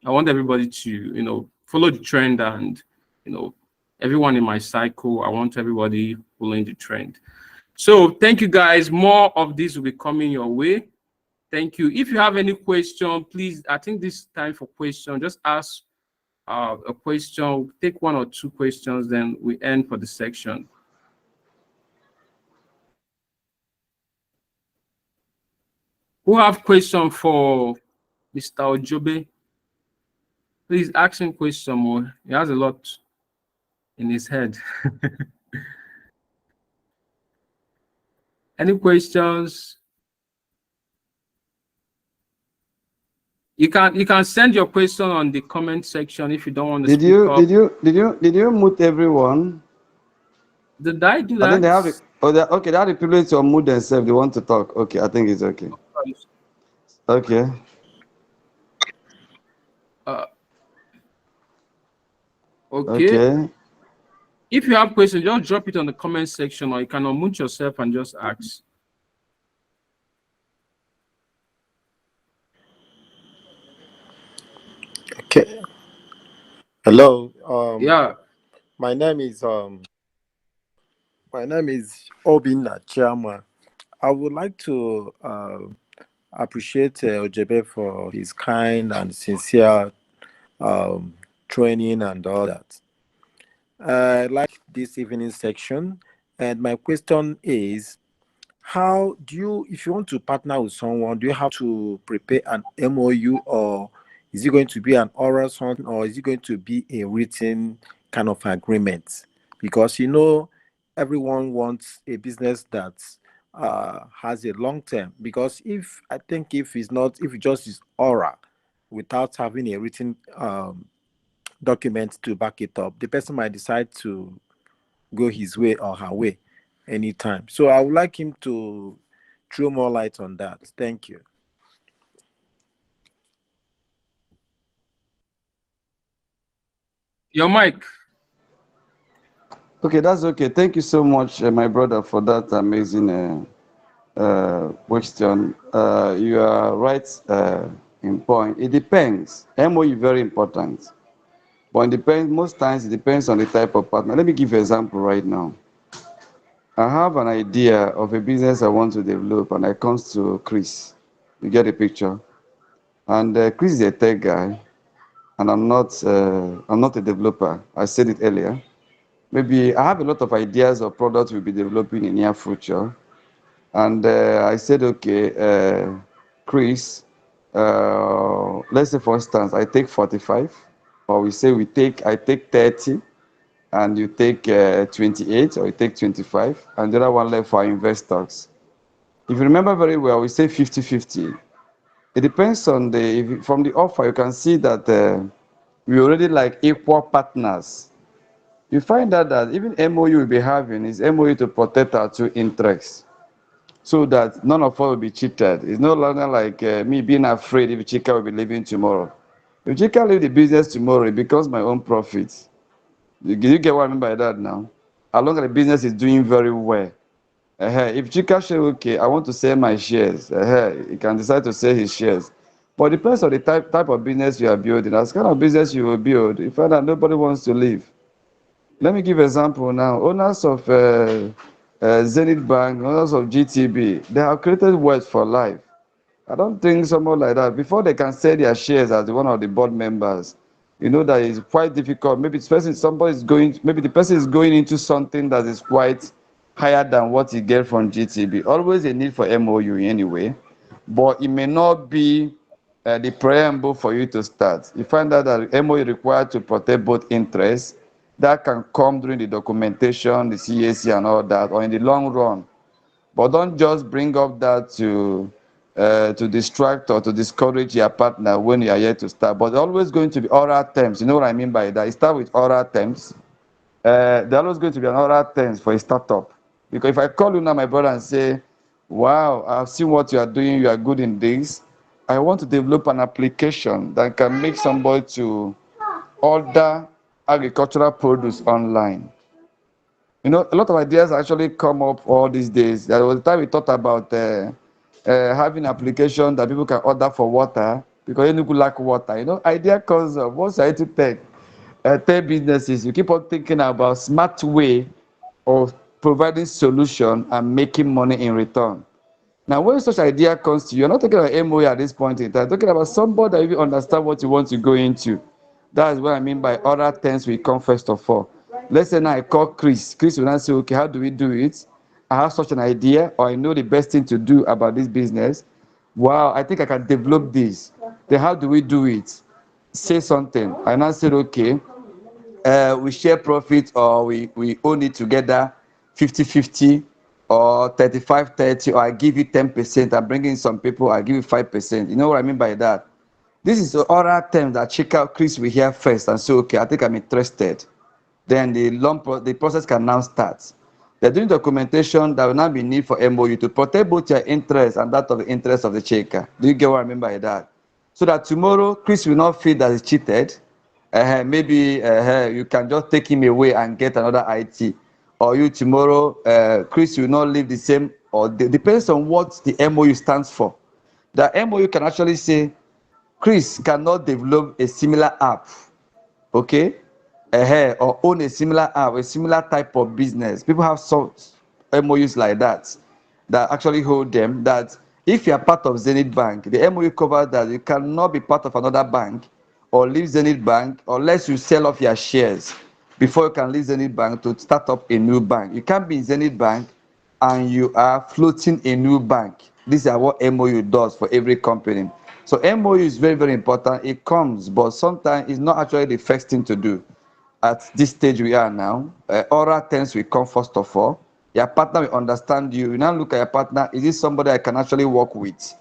I want everybody to follow the trend, and everyone in my cycle. I want everybody following the trend. So thank you guys. More of this will be coming your way. Thank you. If you have any question, please, I think this is time for question. Just ask a question. Take one or two questions, then we end for the section. Who have question for Mr. Ojobe? Please ask him question more. He has a lot in his head. Any questions? You can send your question on the comment section if you don't want to speak up. Did you mute everyone? Did I do that? I think they have it. Oh, okay, they have the people to unmute themselves. They want to talk. Okay, I think it's okay. Okay. Okay. If you have questions, just drop it on the comment section, or you can unmute yourself and just ask. Okay. Hello. Yeah. My name is Obinna Chama. I would like to appreciate Ojobe for his kind and sincere training and all that. I like this evening section, and my question is, how do you, if you want to partner with someone, do you have to prepare an MOU, or is it going to be an oral something, or is it going to be a written kind of agreement? Because everyone wants a business that has a long term. Because if it just is oral without having a written document to back it up, the person might decide to go his way or her way anytime. So I would like him to throw more light on that. Thank you. Your mic. Okay, that's okay. Thank you so much, my brother, for that amazing question. You are right in point. It depends. MOU is very important. But it depends, most times it depends on the type of partner. Let me give you an example right now. I have an idea of a business I want to develop, and I comes to Chris. You get the picture? And Chris is a tech guy, and I'm not a developer. I said it earlier. Maybe I have a lot of ideas of products we'll be developing in near future. And I said, okay, Chris, let's say for instance, I take 45, or I take 30, and you take 28, or you take 25, and the other one left for investors. If you remember very well, we say 50-50. It depends on from the offer, you can see that we already like equal partners. you find out that even MOU will be having is MOU to protect our two interests so that none of us will be cheated. It's no longer like me being afraid if Chika will be leaving tomorrow. If Chika leave the business tomorrow, it becomes my own profit. You get what I mean by that now? As long as the business is doing very well. If Chika say, okay, I want to sell my shares, he can decide to sell his shares. But it depends on the type of business you are building. As kind of business you will build, you find that nobody wants to leave. Let me give an example now. Owners of Zenith Bank, owners of GTB, they have created wealth for life. I don't think someone like that, before they can sell their shares as one of the board members, you know that it's quite difficult. Maybe maybe the person is going into something that is quite higher than what you get from GTB. Always a need for MOU anyway, but it may not be the preamble for you to start. You find out that MOU required to protect both interests. That can come during the documentation, the CAC and all that, or in the long run. But don't just bring up that to distract or to discourage your partner when you are yet to start. But they're always going to be oral terms. You know what I mean by that? You start with oral terms. They're always going to be an oral terms for a startup. Because if I call you now, my brother, and say, wow, I've seen what you are doing, you are good in this. I want to develop an application that can make somebody to order agricultural produce online. You know, a lot of ideas actually come up all these days. There was a time we thought about having application that people can order for water because you lack water. You know, idea comes up. Once I to tech businesses, you keep on thinking about smart way of providing solution and making money in return. Now, when such idea comes to you, you're not talking about MOA at this point in time. You're talking about somebody that even understand what you want to go into. That is what I mean by other things will come first of all. Let's say now I call Chris. Chris will now say, okay, how do we do it? I have such an idea, or I know the best thing to do about this business. Wow, I think I can develop this. Then how do we do it? Say something. I now said, okay, we share profit or we own it together 50-50 or 35-30, or I give you 10%, I bring in some people, I give you 5%. You know what I mean by that? This is the oral term that Chika Chris will hear first and say, okay, I think I'm interested. Then the process can now start. They're doing documentation that will now be need for MOU to protect both your interest and that of the interest of the Chika. Do you get what I mean by that? So that tomorrow Chris will not feel that he's cheated. Maybe you can just take him away and get another IT. Or you tomorrow, Chris will not live the same, or depends on what the MOU stands for. The MOU can actually say, Chris cannot develop a similar app, okay? Or own a similar app, a similar type of business. People have some MOUs like that actually hold them. That if you are part of Zenith Bank, the MOU covers that you cannot be part of another bank or leave Zenith Bank unless you sell off your shares before you can leave Zenith Bank to start up a new bank. You can't be in Zenith Bank and you are floating a new bank. This is what MOU does for every company. So MOU is very, very important. It comes, but sometimes it's not actually the first thing to do. At this stage we are now, oral terms will come first of all. Your partner will understand you. You now look at your partner, is this somebody I can actually work with?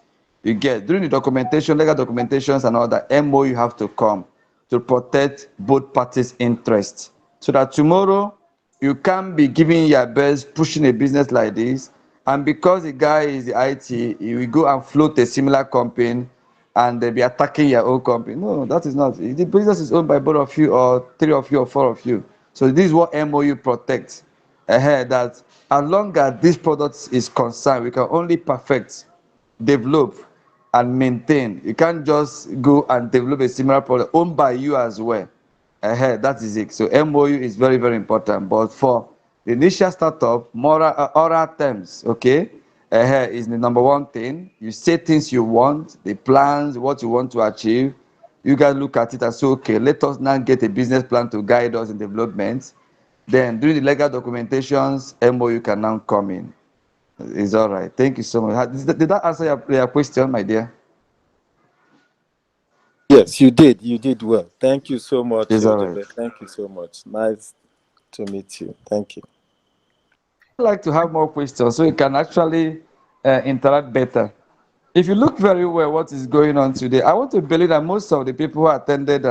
You get, during the documentation, legal documentations and all that, MOU have to come to protect both parties' interests. So that tomorrow, you can't be giving your best, pushing a business like this, and because the guy is the IT, he will go and float a similar company, and they'll be attacking your own company. No, that is not. The business is owned by both of you, or three of you, or four of you. So this is what MOU protects. That as long as this product is concerned, we can only perfect, develop, and maintain. You can't just go and develop a similar product owned by you as well. That is it. So MOU is very, very important. But for the initial startup, oral terms, okay, is the number one thing. You say things you want, the plans, what you want to achieve. You guys look at it and say, okay, let us now get a business plan to guide us in development. Then during the legal documentations, MOU can now come in. It's all right. Thank you so much. Did that answer your question, my dear? Yes, you did. You did well. Thank you so much, It's all right. Ojobe. Thank you so much. Nice to meet you. Thank you. I'd like to have more questions so you can actually interact better. If you look very well what is going on today, I want to believe that most of the people who attended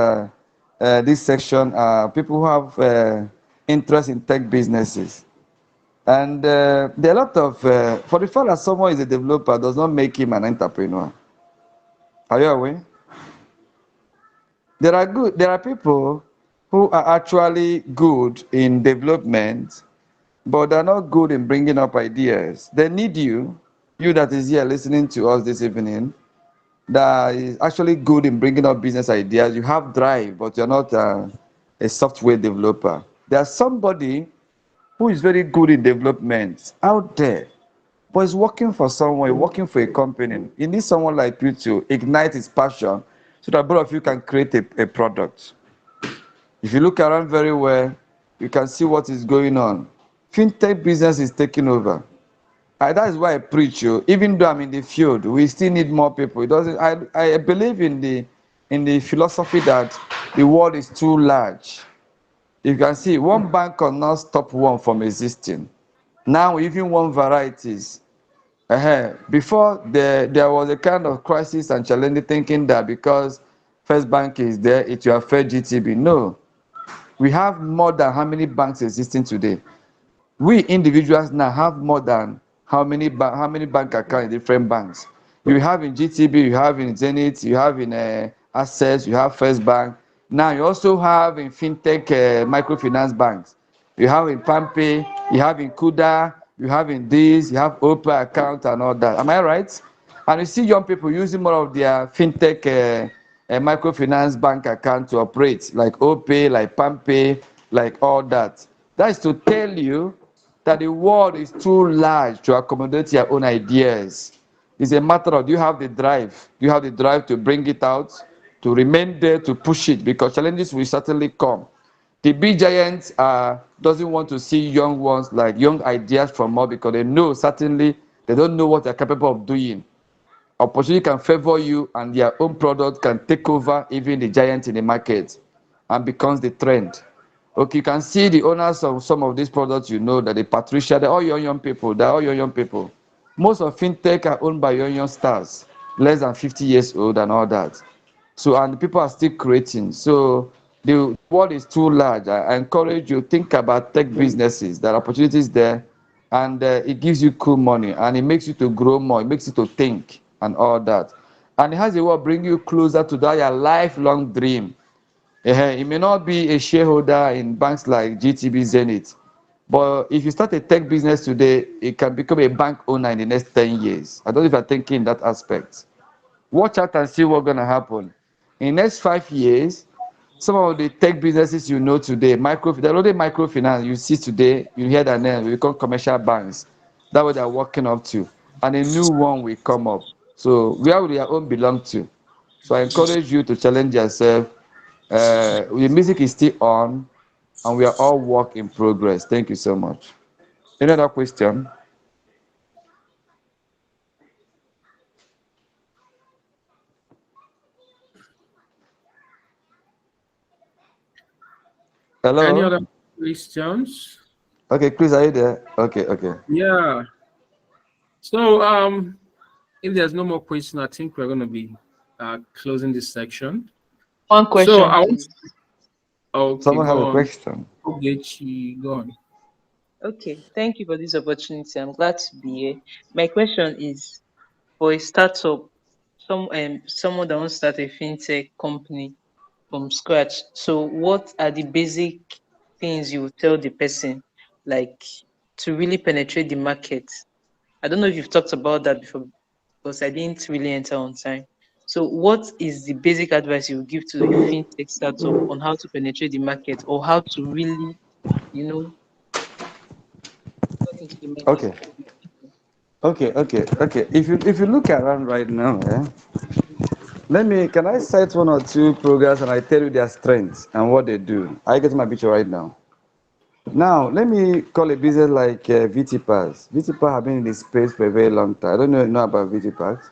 this section are people who have interest in tech businesses. And there are a lot of, for the fact that someone is a developer does not make him an entrepreneur. Are you aware? There are people who are actually good in development, but they're not good in bringing up ideas. They need you that is here listening to us this evening, that is actually good in bringing up business ideas. You have drive, but you're not a software developer. There's somebody who is very good in development out there, but is working for someone, working for a company. You need someone like you to ignite his passion so that both of you can create a product. If you look around very well, you can see what is going on. Fintech business is taking over. That is why I preach you. Even though I'm in the field, we still need more people. It doesn't. I believe in the philosophy that the world is too large. You can see one bank cannot stop one from existing. Now we even want varieties. Before there was a kind of crisis and challenge thinking that because First Bank is there, it will affect GTB. No, we have more than how many banks existing today. We individuals now have more than how many bank accounts in different banks. You have in GTB, you have in Zenith, you have in Access, you have First Bank. Now you also have in fintech microfinance banks. You have in Pampe, you have in Kuda, you have in this, you have Opa account and all that. Am I right? And you see young people using more of their fintech microfinance bank account to operate, like OPay, like Pampe, like all that. That is to tell you that the world is too large to accommodate your own ideas. It's a matter of, do you have the drive? Do you have the drive to bring it out, to remain there, to push it? Because challenges will certainly come. The big giants doesn't want to see young ones, like young ideas from more, because they know certainly they don't know what they're capable of doing. Opportunity can favor you and their own product can take over even the giant in the market and becomes the trend. Okay, you can see the owners of some of these products, you know that the Patricia, they're all young people, they're all young people. Most of fintech are owned by young stars, less than 50 years old and all that. So, and people are still creating. So the world is too large. I encourage you, think about tech businesses. There are opportunities there, and it gives you cool money, and it makes you to grow more. It makes you to think and all that. And it has a way of bringing you closer to that your lifelong dream. It may not be a shareholder in banks like GTB Zenith, but if you start a tech business today, it can become a bank owner in the next 10 years. I don't know if you're thinking in that aspect. Watch out and see what's going to happen. In the next 5 years, some of the tech businesses you know today, they're already microfinance you see today, you hear that name, we become commercial banks. That's what they're working up to. And a new one will come up. So where will your own belong to? So I encourage you to challenge yourself. The music is still on, and we are all work in progress. Thank you so much. Any other question? Any Hello? other questions? Okay, Chris, are you there? Okay, okay. Yeah. So if there's no more question, I think we're going to be closing this section. One So question, I want. please. Okay, Someone have go a on. question? Ogechi, go on. Okay, thank you for this opportunity. I'm glad to be here. My question is for a startup, someone that wants to start a fintech company from scratch. So what are the basic things you would tell the person like to really penetrate the market? I don't know if you've talked about that before because I didn't really enter on time. So what is the basic advice you would give to a fintech startup on how to penetrate the market or how to really, you know, got into the market Okay. for the people? Okay. If you look around right now, can I cite one or two programs and I tell you their strengths and what they do? I get my picture right now. Now, let me call a business like VTPass. VTPass have been in this space for a very long time. I don't know about VTPass.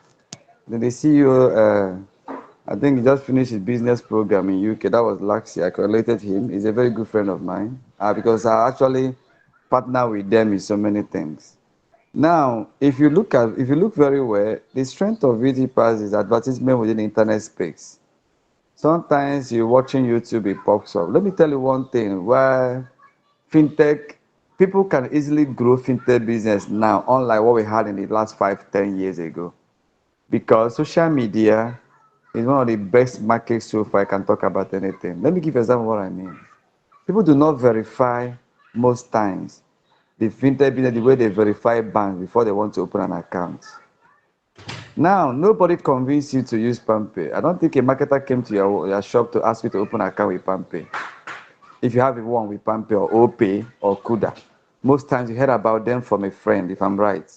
Then the CEO, I think he just finished his business program in UK. That was last year. I correlated him. He's a very good friend of mine because I actually partner with them in so many things. Now, if you look very well, the strength of VT Pass is advertisement within the internet space. Sometimes you're watching YouTube, it pops up. Let me tell you one thing. Why fintech, people can easily grow fintech business now, unlike what we had in the last 5, 10 years ago. Because social media is one of the best markets so far I can talk about anything. Let me give you an example of what I mean. People do not verify most times the fintech business the way they verify banks before they want to open an account. Now, nobody convinced you to use PalmPay. I don't think a marketer came to your shop to ask you to open an account with PalmPay. If you have one with PalmPay or OPay or Kuda, most times you heard about them from a friend, if I'm right.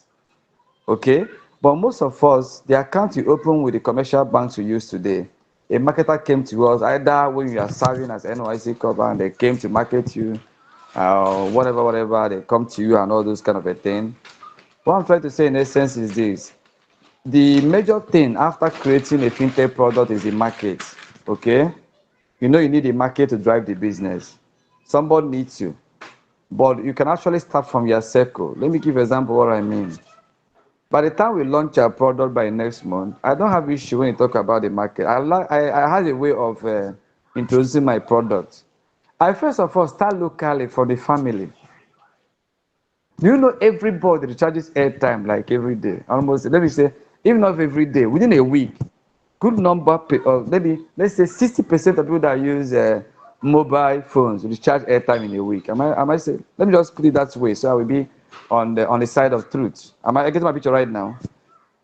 Okay? But most of us, the account you open with the commercial banks we use today, a marketer came to us either when you are serving as NYC cover and they came to market you, whatever, they come to you and all those kind of a thing. What I'm trying to say in essence is this. The major thing after creating a fintech product is the market. Okay? You know you need a market to drive the business. Somebody needs you. But you can actually start from your circle. Let me give an example of what I mean. By the time we launch our product by next month, I don't have issue when you talk about the market. I had a way of introducing my product. I first of all start locally for the family. Do you know everybody recharges airtime like every day? Almost, let me say, even not every day, within a week, good number, maybe let's say 60% of people that use mobile phones recharge airtime in a week. Am I saying? Let me just put it that way, so I will be on the side of truth. Am I getting my picture right now?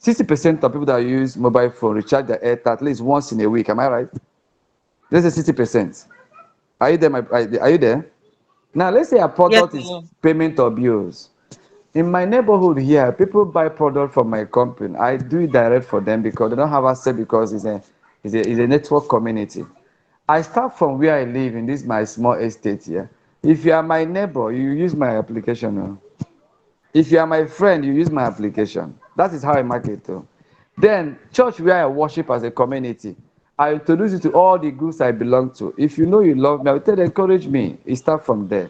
60% of people that use mobile phone recharge their airtime at least once in a week. Am I right? Let's say 60%. Are you there? Are you there? Now let's say a Yes, product is ma'am. payment of bills. In my neighborhood here, people buy product from my company. I do it direct for them because they don't have access because it's a network community. I start from where I live in this my small estate here. If you are my neighbor, you use my application. If you are my friend, you use my application. That is how I market. Then church where I worship as a community, I introduce you to all the groups I belong to. If you know you love me, I will tell you encourage me. It start from there.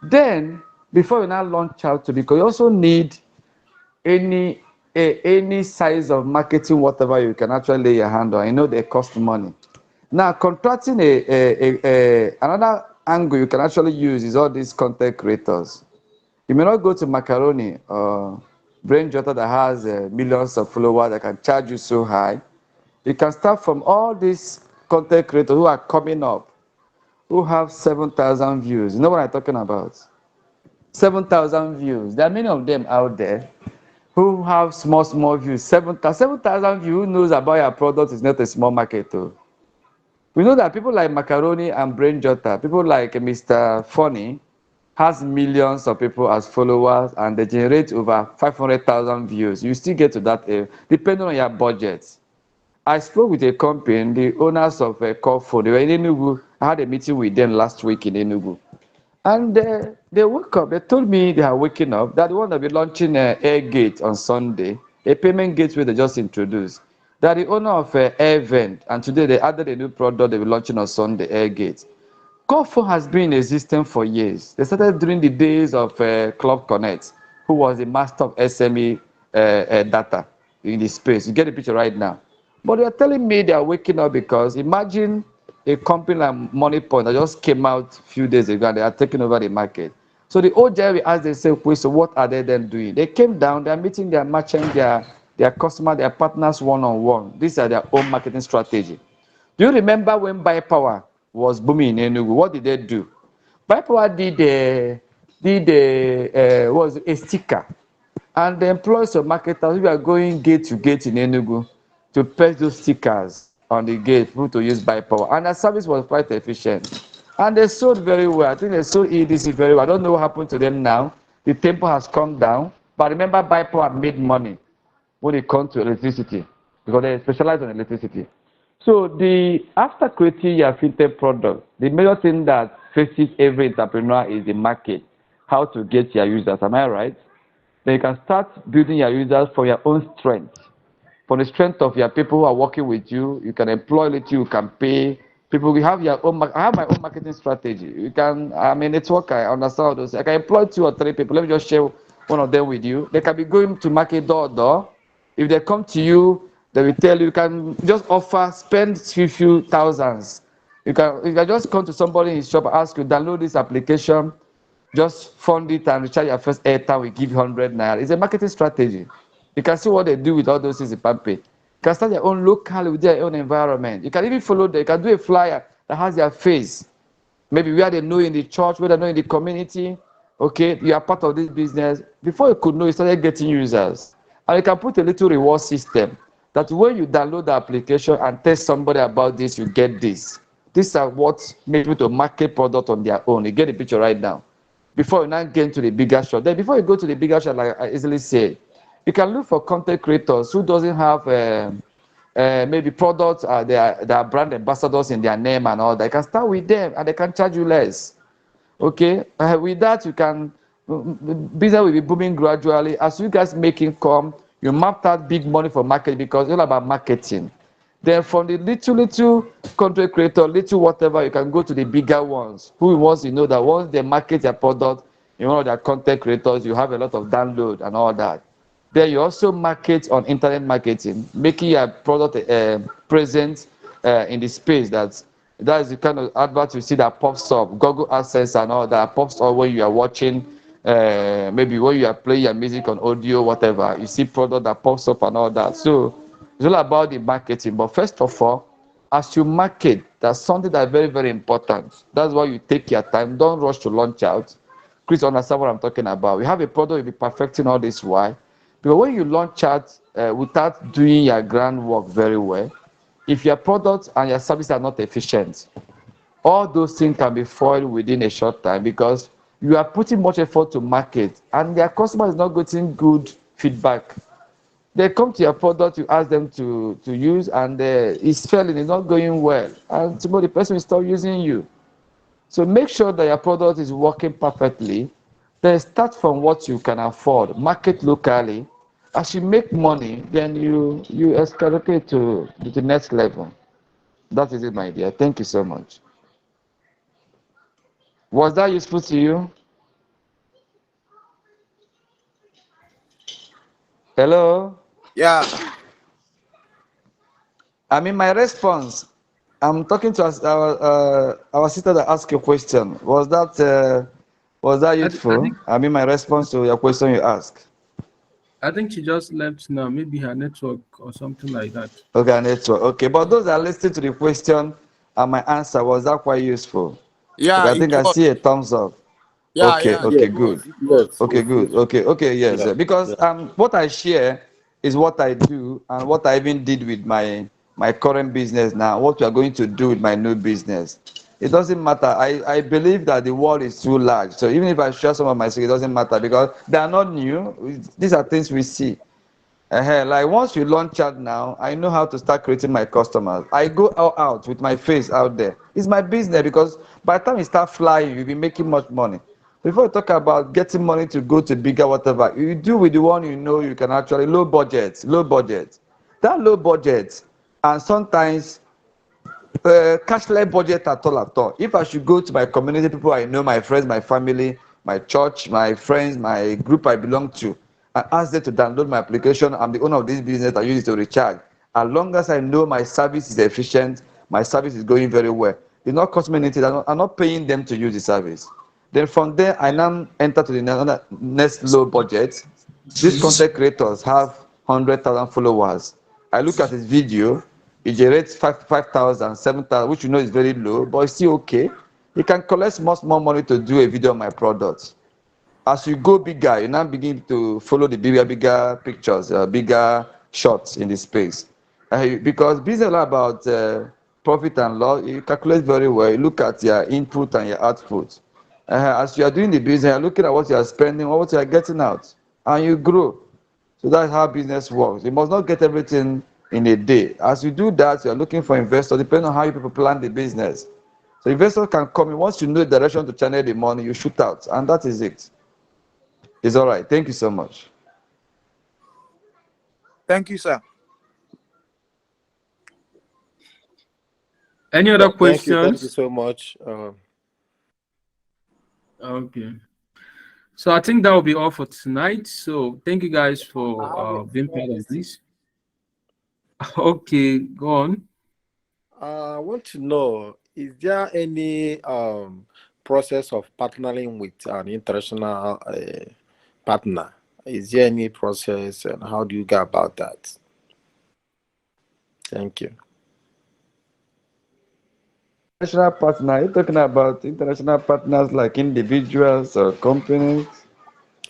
Then before you now launch out to because you also need any any size of marketing whatever you can actually lay your hand on. You know they cost money. Now contracting another angle you can actually use is all these content creators. You may not go to Macaroni or Brain Jotter that has millions of followers that can charge you so high. You can start from all these content creators who are coming up, who have 7,000 views. You know what I'm talking about? 7,000 views. There are many of them out there who have small views. 7,000 views. Who knows about your product is not a small market. Though. We know that people like Macaroni and Brain Jotter, people like Mr. Funny, has millions of people as followers and they generate over 500,000 views. You still get to that, depending on your budget. I spoke with a company, the owners of Kofo. They were in Enugu. I had a meeting with them last week in Enugu. And they woke up, they told me they are waking up, that they want to be launching Air Gate on Sunday, a payment gateway they just introduced. They are the owner of Airvent, and today they added a new product they will launching on Sunday, Air Gate. Cofo has been in existence for years. They started during the days of Club Connect, who was the master of SME data in the space. You get the picture right now. But they are telling me they are waking up because imagine a company like MoneyPoint that just came out a few days ago and they are taking over the market. So the OJB asked themselves, so what are they then doing? They came down, they are meeting their merchant, their customer, their partners one-on-one. These are their own marketing strategy. Do you remember when Buy Power was booming in Enugu? What did they do? Buy Power was a sticker, and they employed some marketers who are going gate to gate in Enugu to paste those stickers on the gate for to use Buy Power, and their service was quite efficient, and they sold very well. I think they sold EDC very well. I don't know what happened to them now. The tempo has come down, but remember Buy Power made money when it comes to electricity because they specialize on electricity. So after creating your fintech product, the major thing that faces every entrepreneur is the market, how to get your users. Am I right? Then you can start building your users for your own strength. For the strength of your people who are working with you, you can employ little, you can pay people. We have your own. I have my own marketing strategy. You can. I'm a networker. I understand all those. I can employ 2 or 3 people. Let me just share one of them with you. They can be going to market door to door. If they come to you, they will tell you. You can just offer, spend few thousands. You can just come to somebody in his shop, ask you download this application. Just fund it and recharge your first airtime, we give you 100 naira. It's a marketing strategy. You can see what they do with all those things in Pampe. You can start your own locally with their own environment. You can even follow them. You can do a flyer that has their face. Maybe where they know in the church, where they know in the community. Okay, you are part of this business. Before you could know, you started getting users. And you can put a little reward system that when you download the application and tell somebody about this, you get this. These are what makes people to market product on their own. You get the picture right now. Before you now get into the bigger shot. Then before you go to the bigger shot, like I easily said, you can look for content creators who doesn't have maybe products, they are brand ambassadors in their name and all that. You can start with them and they can charge you less. Okay, with that you can business will be booming gradually as you guys make income. You mapped out big money for marketing because it's all about marketing. Then from the little content creator, little whatever, you can go to the bigger ones who wants to know that once they market their product in one of their content creators, you have a lot of download and all that. Then you also market on internet marketing, making your product present in the space that is the kind of advert you see that pops up, Google AdSense and all that pops up when you are watching, maybe when you are playing your music on audio, whatever. You see product that pops up and all that. So it's all about the marketing. But first of all, as you market, that's something that's very, very important. That's why you take your time. Don't rush to launch out. Chris, understand what I'm talking about. We have a product, you'll be perfecting all this. Why? Because when you launch out without doing your groundwork very well, if your product and your service are not efficient, all those things can be foiled within a short time because you are putting much effort to market and their customer is not getting good feedback. They come to your product, you ask them to use, and it's failing, it's not going well. And tomorrow the person will stop using you. So make sure that your product is working perfectly. Then start from what you can afford. Market locally. As you make money, then you escalate to the next level. That is it, my dear. Thank you so much. Was that useful to you? Hello? Yeah. I mean, my response. I'm talking to our sister that asked a question. Was that I useful? think I mean, my response to your question you asked. I think she just left now. Maybe her network or something like that. Okay, network. Okay, but those that listening to the question and my answer, was that quite useful? Okay, Yeah, I it think I was. see a thumbs up. Yeah, Okay, yeah, it okay, was. good. It was. Okay, It good. was. Okay, yes. Yeah. Because Yeah. what I share is what I do and what I even did with my current business now, what we are going to do with my new business. It doesn't matter. I believe that the world is too large. So even if I share some of my secrets, it doesn't matter because they are not new. These are things we see. Like once you launch out now, I know how to start creating my customers. I go out with my face out there. It's my business because by the time you start flying, you'll be making much money. Before you talk about getting money to go to bigger whatever, you do with the one you know you can actually low budget, low budget. That low budget, and sometimes cashless budget at all at all. If I should go to my community, people I know, my friends, my family, my church, my friends, my group I belong to, and ask them to download my application, I'm the owner of this business, I use it to recharge. As long as I know my service is efficient, my service is going very well, it's not costing me anything, I'm not paying them to use the service. Then from there, I now enter to the next low budget. These content creators have 100,000 followers. I look at his video, he generates 5,000, 7,000, which you know is very low, but it's still okay. He can collect much more money to do a video on my product. As you go bigger, you now begin to follow the bigger pictures, bigger shots in the space. Because business is all about profit and loss. You calculate very well. You look at your input and your output. As you are doing the business, you're looking at what you are spending, what you are getting out, and you grow. So that's how business works. You must not get everything in a day. As you do that, you're looking for investors, depending on how you people plan the business. So investors can come in. Once you know the direction to channel the money, you shoot out, and that is it. It's all right. Thank you so much. Thank you, sir. Any other Thank you. Thank you questions? so much. Okay. So I think that will be all for tonight. So thank you guys I for have a being small part of question. this. Okay, go on. I want to know, is there any process of partnering with an international partner? Is there any process, and how do you go about that? Thank you. International partner, you're talking about international partners like individuals or companies?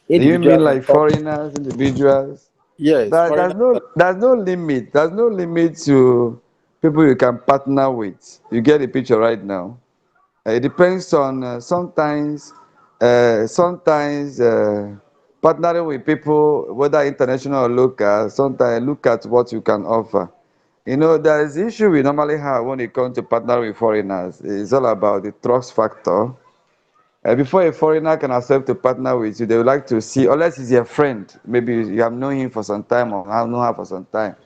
Do you mean Individuals and like companies. foreigners, individuals? Yes, There, foreigners. there's no limit. There's no limit to people you can partner with. You get the picture right now. It depends on sometimes partnering with people, whether international or local. Sometimes look at what you can offer. You know, there is the issue we normally have when it comes to partnering with foreigners. It's all about the trust factor. Before a foreigner can accept to partner with you, they would like to see, unless he's your friend, maybe you have known him for some time or have known her for some time.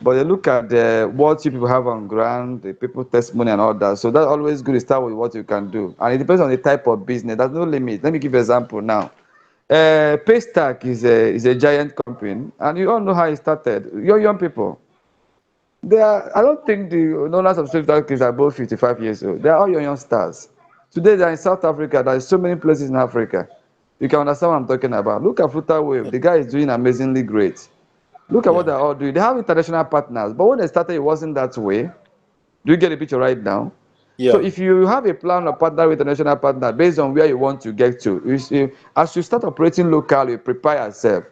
But they look at what you people have on ground, the people testimony and all that. So that's always good to start with what you can do. And it depends on the type of business. There's no limit. Let me give you an example now. Paystack is a giant company, and you all know how it started. You're young people. I don't think the owners of Paystack is above 55 years old. They are all young stars. Today they are in South Africa. There are so many places in Africa. You can understand what I'm talking about. Look at Fruta Wave. The guy is doing amazingly great. Look at what Yeah, they're all doing. They have international partners, but when they started, it wasn't that way. Do you get the picture right now? So yeah, if you have a plan of partner with international partner based on where you want to get to, as you start operating locally, you prepare yourself.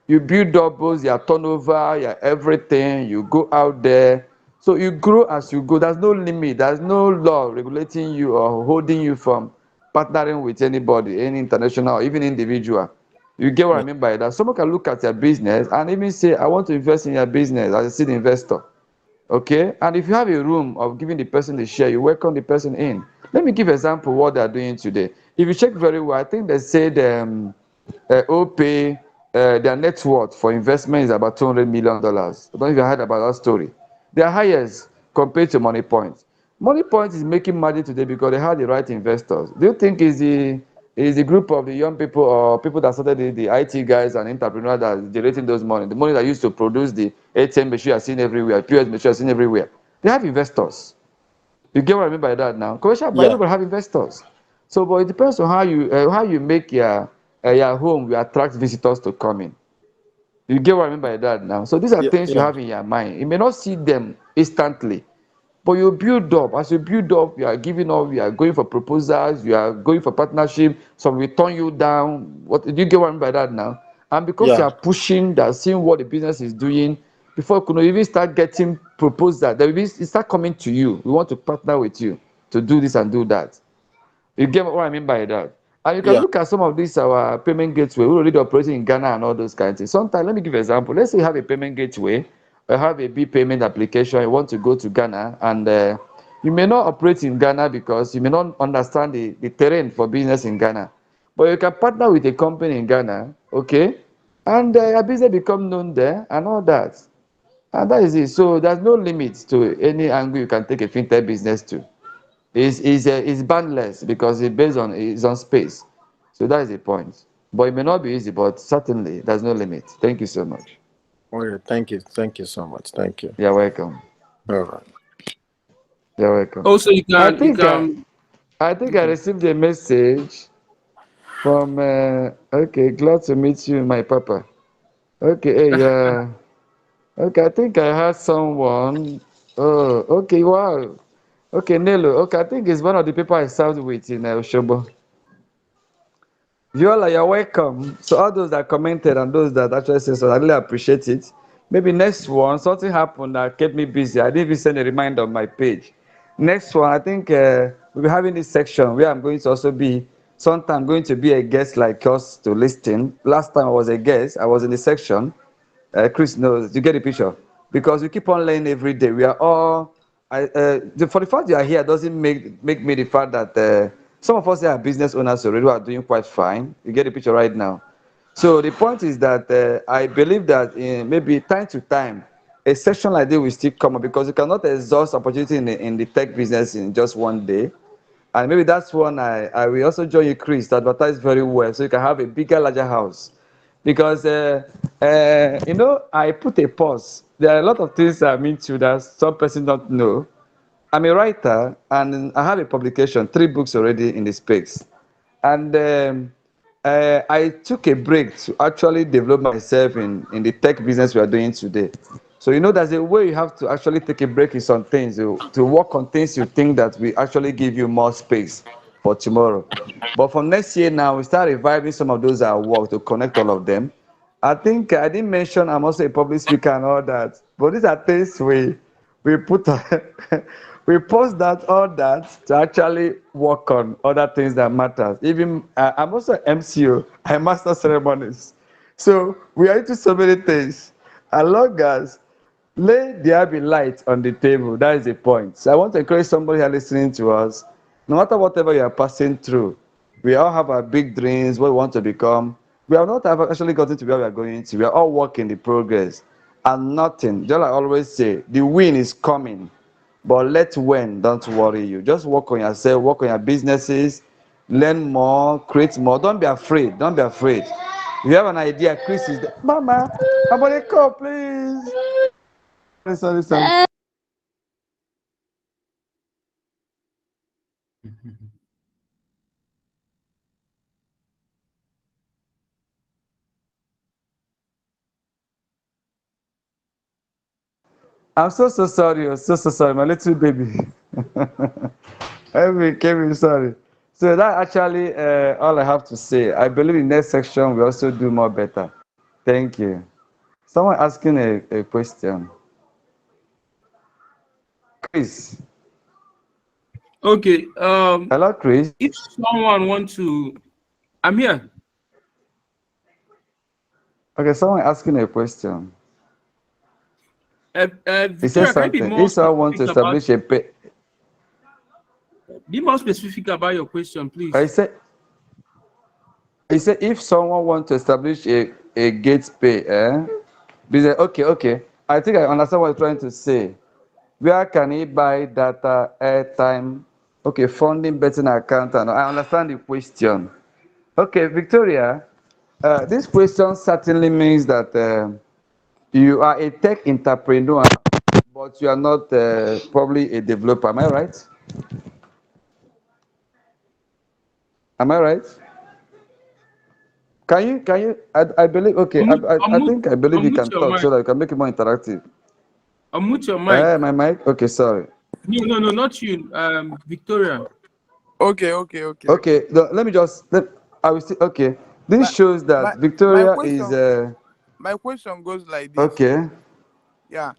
You build up both your turnover, your everything. You go out there. So you grow as you go. There's no limit. There's no law regulating you or holding you from partnering with anybody, any international or even individual. You get what I yeah, mean by that? Someone can look at your business and even say, I want to invest in your business as a seed investor. Okay? And if you have a room of giving the person a share, you welcome the person in. Let me give example what they are doing today. If you check very well, I think they said OPay, their net worth for investment is about $200 million. I don't know if you heard about that story. They are highest compared to Money Point. Money Point is making money today because they have the right investors. Do you think is the group of the young people or people that started the IT guys and entrepreneurs that are generating those money, the money that used to produce the ATM machine you are seeing everywhere, POS machine you are seeing everywhere? They have investors. You get what I mean by that now? Commercial bank, yeah, everybody have investors. So, but it depends on how you make your home, you attract visitors to come in. You get what I mean by that now? So these are yeah, things you yeah, have in your mind. You may not see them instantly, but you build up. As you build up, you are giving up, you are going for proposals, you are going for partnership, some will turn you down. What do you get what I mean by that now? And because you yeah, are pushing that, seeing what the business is doing, before you could even start getting proposals, they will be, it start coming to you. We want to partner with you to do this and do that. You get what I mean by that? And you can yeah, look at some of these our payment gateway. We already operating in Ghana and all those kinds of things. Sometimes, let me give you an example. Let's say you have a payment gateway, or have a big payment application. You want to go to Ghana, and you may not operate in Ghana because you may not understand the terrain for business in Ghana. But you can partner with a company in Ghana, okay, and your business become known there and all that. And that is it. So there's no limit to any angle you can take a fintech business to. Is boundless because it's on space. So that is the point. But it may not be easy, but certainly there's no limit. Thank you so much. okay, thank you so much, thank you. You're welcome. All right. You're welcome. Also, I you think I can. I think I Okay. received a message from okay, glad to meet you, my papa. Okay, hey, okay, I think I had someone. Oh, okay, wow. Okay, Nelo. Okay, I think it's one of the people I served with in Oshobo. Viola, you're welcome. So all those that commented and those that actually said so, I really appreciate it. Maybe next one, something happened that kept me busy. I didn't even send a reminder on my page. Next one, I think we'll be having this section where I'm going to also be, sometime going to be a guest like us to listen. Last time I was a guest, I was in the section. Chris knows, you get the picture. Because we keep on learning every day. We are all, for the fact you are here doesn't make me the fact that some of us are business owners already who are doing quite fine. You get the picture right now. So the point is that I believe that in maybe time to time, a session like this will still come up because you cannot exhaust opportunity in the tech business in just one day. And maybe that's one I will also join you, Chris, to advertise very well so you can have a bigger, larger house. Because, I put a pause. There are a lot of things I'm into that some person don't know. I'm a writer and I have a publication, 3 books already in the space. And I took a break to actually develop myself in the tech business we are doing today. So there's a way you have to actually take a break in some things to work on things you think that will actually give you more space for tomorrow. But from next year now, we start reviving some of those at work to connect all of them. I think I didn't mention I'm also a public speaker and all that, but these are things we put we post that all that to actually work on other things that matters. Even I'm also MCO, I master ceremonies, so we are into so many things. As long as let there be light on the table, that is the point. So I want to encourage somebody here listening to us, no matter whatever you are passing through, we all have our big dreams, what we want to become. We have not actually gotten to where we are going to. We are all working the progress. And nothing, just like I always say, the win is coming. But let when, don't worry you. Just work on yourself, work on your businesses, learn more, create more. Don't be afraid. Don't be afraid. If you have an idea, Chris is there. Mama, I'm gonna call, please. Sorry. I'm so sorry. Oh, so sorry, my little baby. Kevin, sorry. So that actually all I have to say. I believe in next section we also do more better. Thank you. Someone asking a question. Chris. Okay. Hello, Chris. If someone want to, I'm here. Okay, someone asking a question. He says Victoria, can you something. If someone wants to establish a pay, be more specific about your question, he please? said, he said if someone wants to establish a gate pay, business, okay. I think I understand what you're trying to say. Where can he buy data, airtime? Okay, funding, betting account. And I understand the question. Okay, Victoria, this question certainly means that you are a tech entrepreneur, but you are not probably a developer. Am I right? Am I right? Can you, I believe, okay, I think I believe you Unmute can your talk mic. so that you can make it more interactive. Unmute your mic. My mic? Okay, sorry. No, not you. Victoria. Okay. Okay, let me just, I will see, okay. This My shows my that my Victoria is, question my question goes like this. okay, Yeah,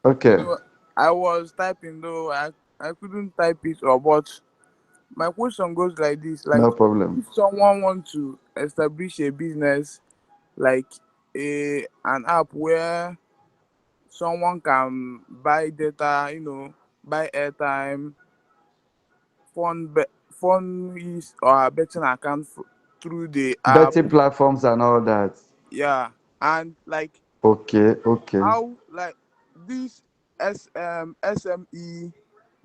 you okay, know, I was typing though I couldn't type it or but my question goes like this. Like, no problem. if someone wants to establish a business, like an app where someone can buy data, buy airtime, fund his or her betting account through the app. Betting platforms and all that. Yeah, and like Okay. how like this SME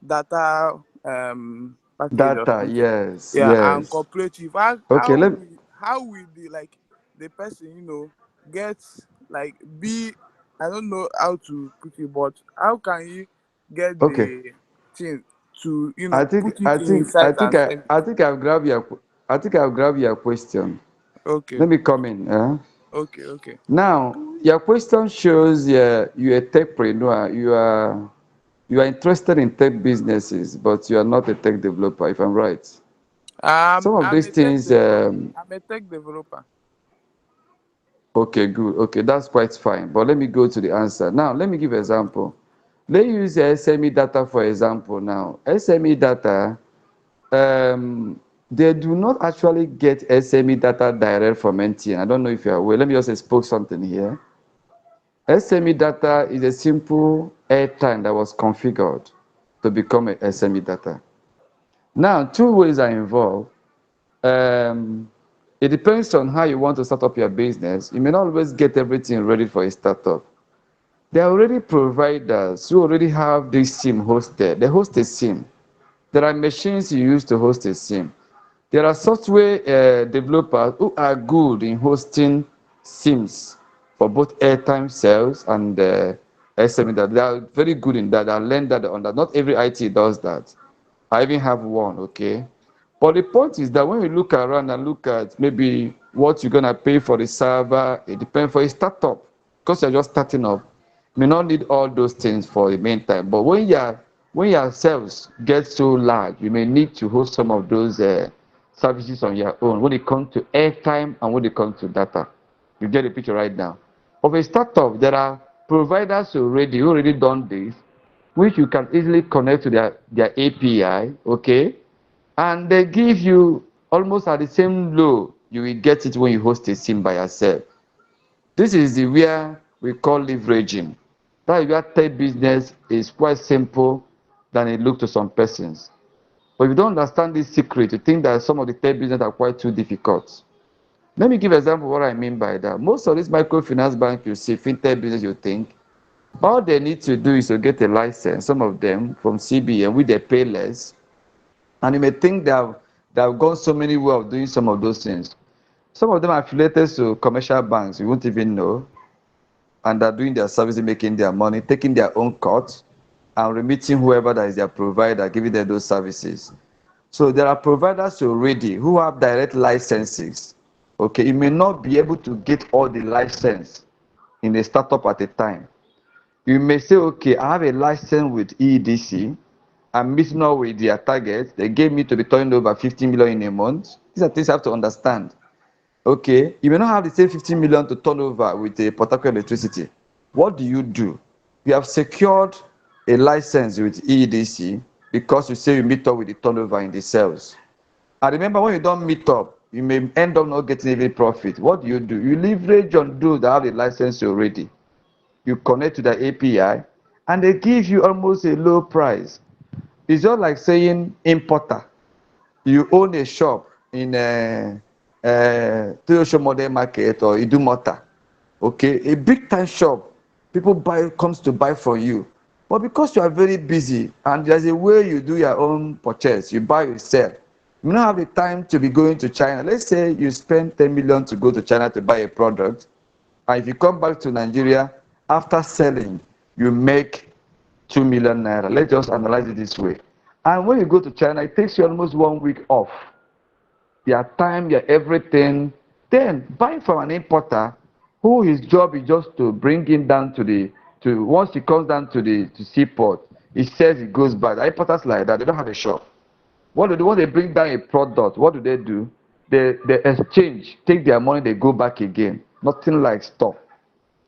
data package or Data, something. yes, Yeah, and yes. cooperative. Okay, How will the the person get like be I don't know how to put it, but how can you get okay. the thing to I think, put it I in think, site and send it? I think I think I've grabbed your question. Okay, Let me come in. okay. Now, your question shows you're a techpreneur. You are interested in tech businesses, but you are not a tech developer, if I'm right. Some of I'm these a tech things, developer. I'm a tech developer. okay, good. Okay, that's quite fine. But let me go to the answer. Now, let me give an Okay. example. Let's use SME data for example now. SME data, they do not actually get SME data direct from NTN. I don't know if you're aware. Let me just expose something here. SME data is a simple airtime that was configured to become a SME data. Now, two ways are involved. Um, it depends on how you want to start up your business. You may not always get everything ready for a startup. There are already providers who already have this SIM hosted. They host a SIM. There are machines you use to host a SIM. There are software developers who are good in hosting SIMs for both airtime sales and SME that they are very good in that. I learned that on that. Not every IT does that. I even have one, okay? But the point is that when you look around and look at maybe what you're gonna pay for the server, it depends for a startup. Because you're just starting up, you may not need all those things for the meantime. But when your sales get so large, you may need to host some of those services on your own when it comes to airtime and when it comes to data. You get the picture right now. Of a startup, there are providers already who already done this, which you can easily connect to their API, okay? And they give you almost at the same low you will get it when you host a SIM by yourself. This is the where we call leveraging. That is where tech business is quite simple than it looks to some persons. But if you don't understand this secret, you think that some of the tech business are quite too difficult. Let me give an example of what I mean by that. Most of these microfinance banks you see, fintech business you think, all they need to do is to get a license, some of them from CBN, with they pay less. And you may think they have gone so many ways of doing some of those things. Some of them are affiliated to commercial banks, you won't even know, and are doing their services, making their money, taking their own cut, and remitting whoever that is their provider, giving them those services. So there are providers already who have direct licenses. Okay, you may not be able to get all the license in a startup at a time. You may say, okay, I have a license with EDC. I'm missing out with their target. They gave me to be turning over 50 million in a month. These are things I have to understand. Okay, you may not have the same 15 million to turn over with a Port Harcourt electricity. What do? You have secured a license with EDC because you say you meet up with the turnover in the sales. And remember, when you don't meet up, you may end up not getting any profit. What do? You leverage on those that have the license already. You connect to the API, and they give you almost a low price. It's just like saying importer. You own a shop in Toyosho Modern Market or Idumota, okay, a big time shop, people comes to buy from you, but because you are very busy and there's a way you do your own purchase, you buy, you sell, you don't have the time to be going to China. Let's say you spend 10 million to go to China to buy a product, and if you come back to Nigeria after selling, you make 2 million naira. Let's just analyze it this way. And when you go to China, it takes you almost 1 week off. Your time, your everything. Then buy from an importer who his job is just to bring him down to once he comes down to seaport, he says he goes back. The importers like that, they don't have a shop. What do they do? When they bring down a product, what do? They exchange, take their money, they go back again. Nothing like stock.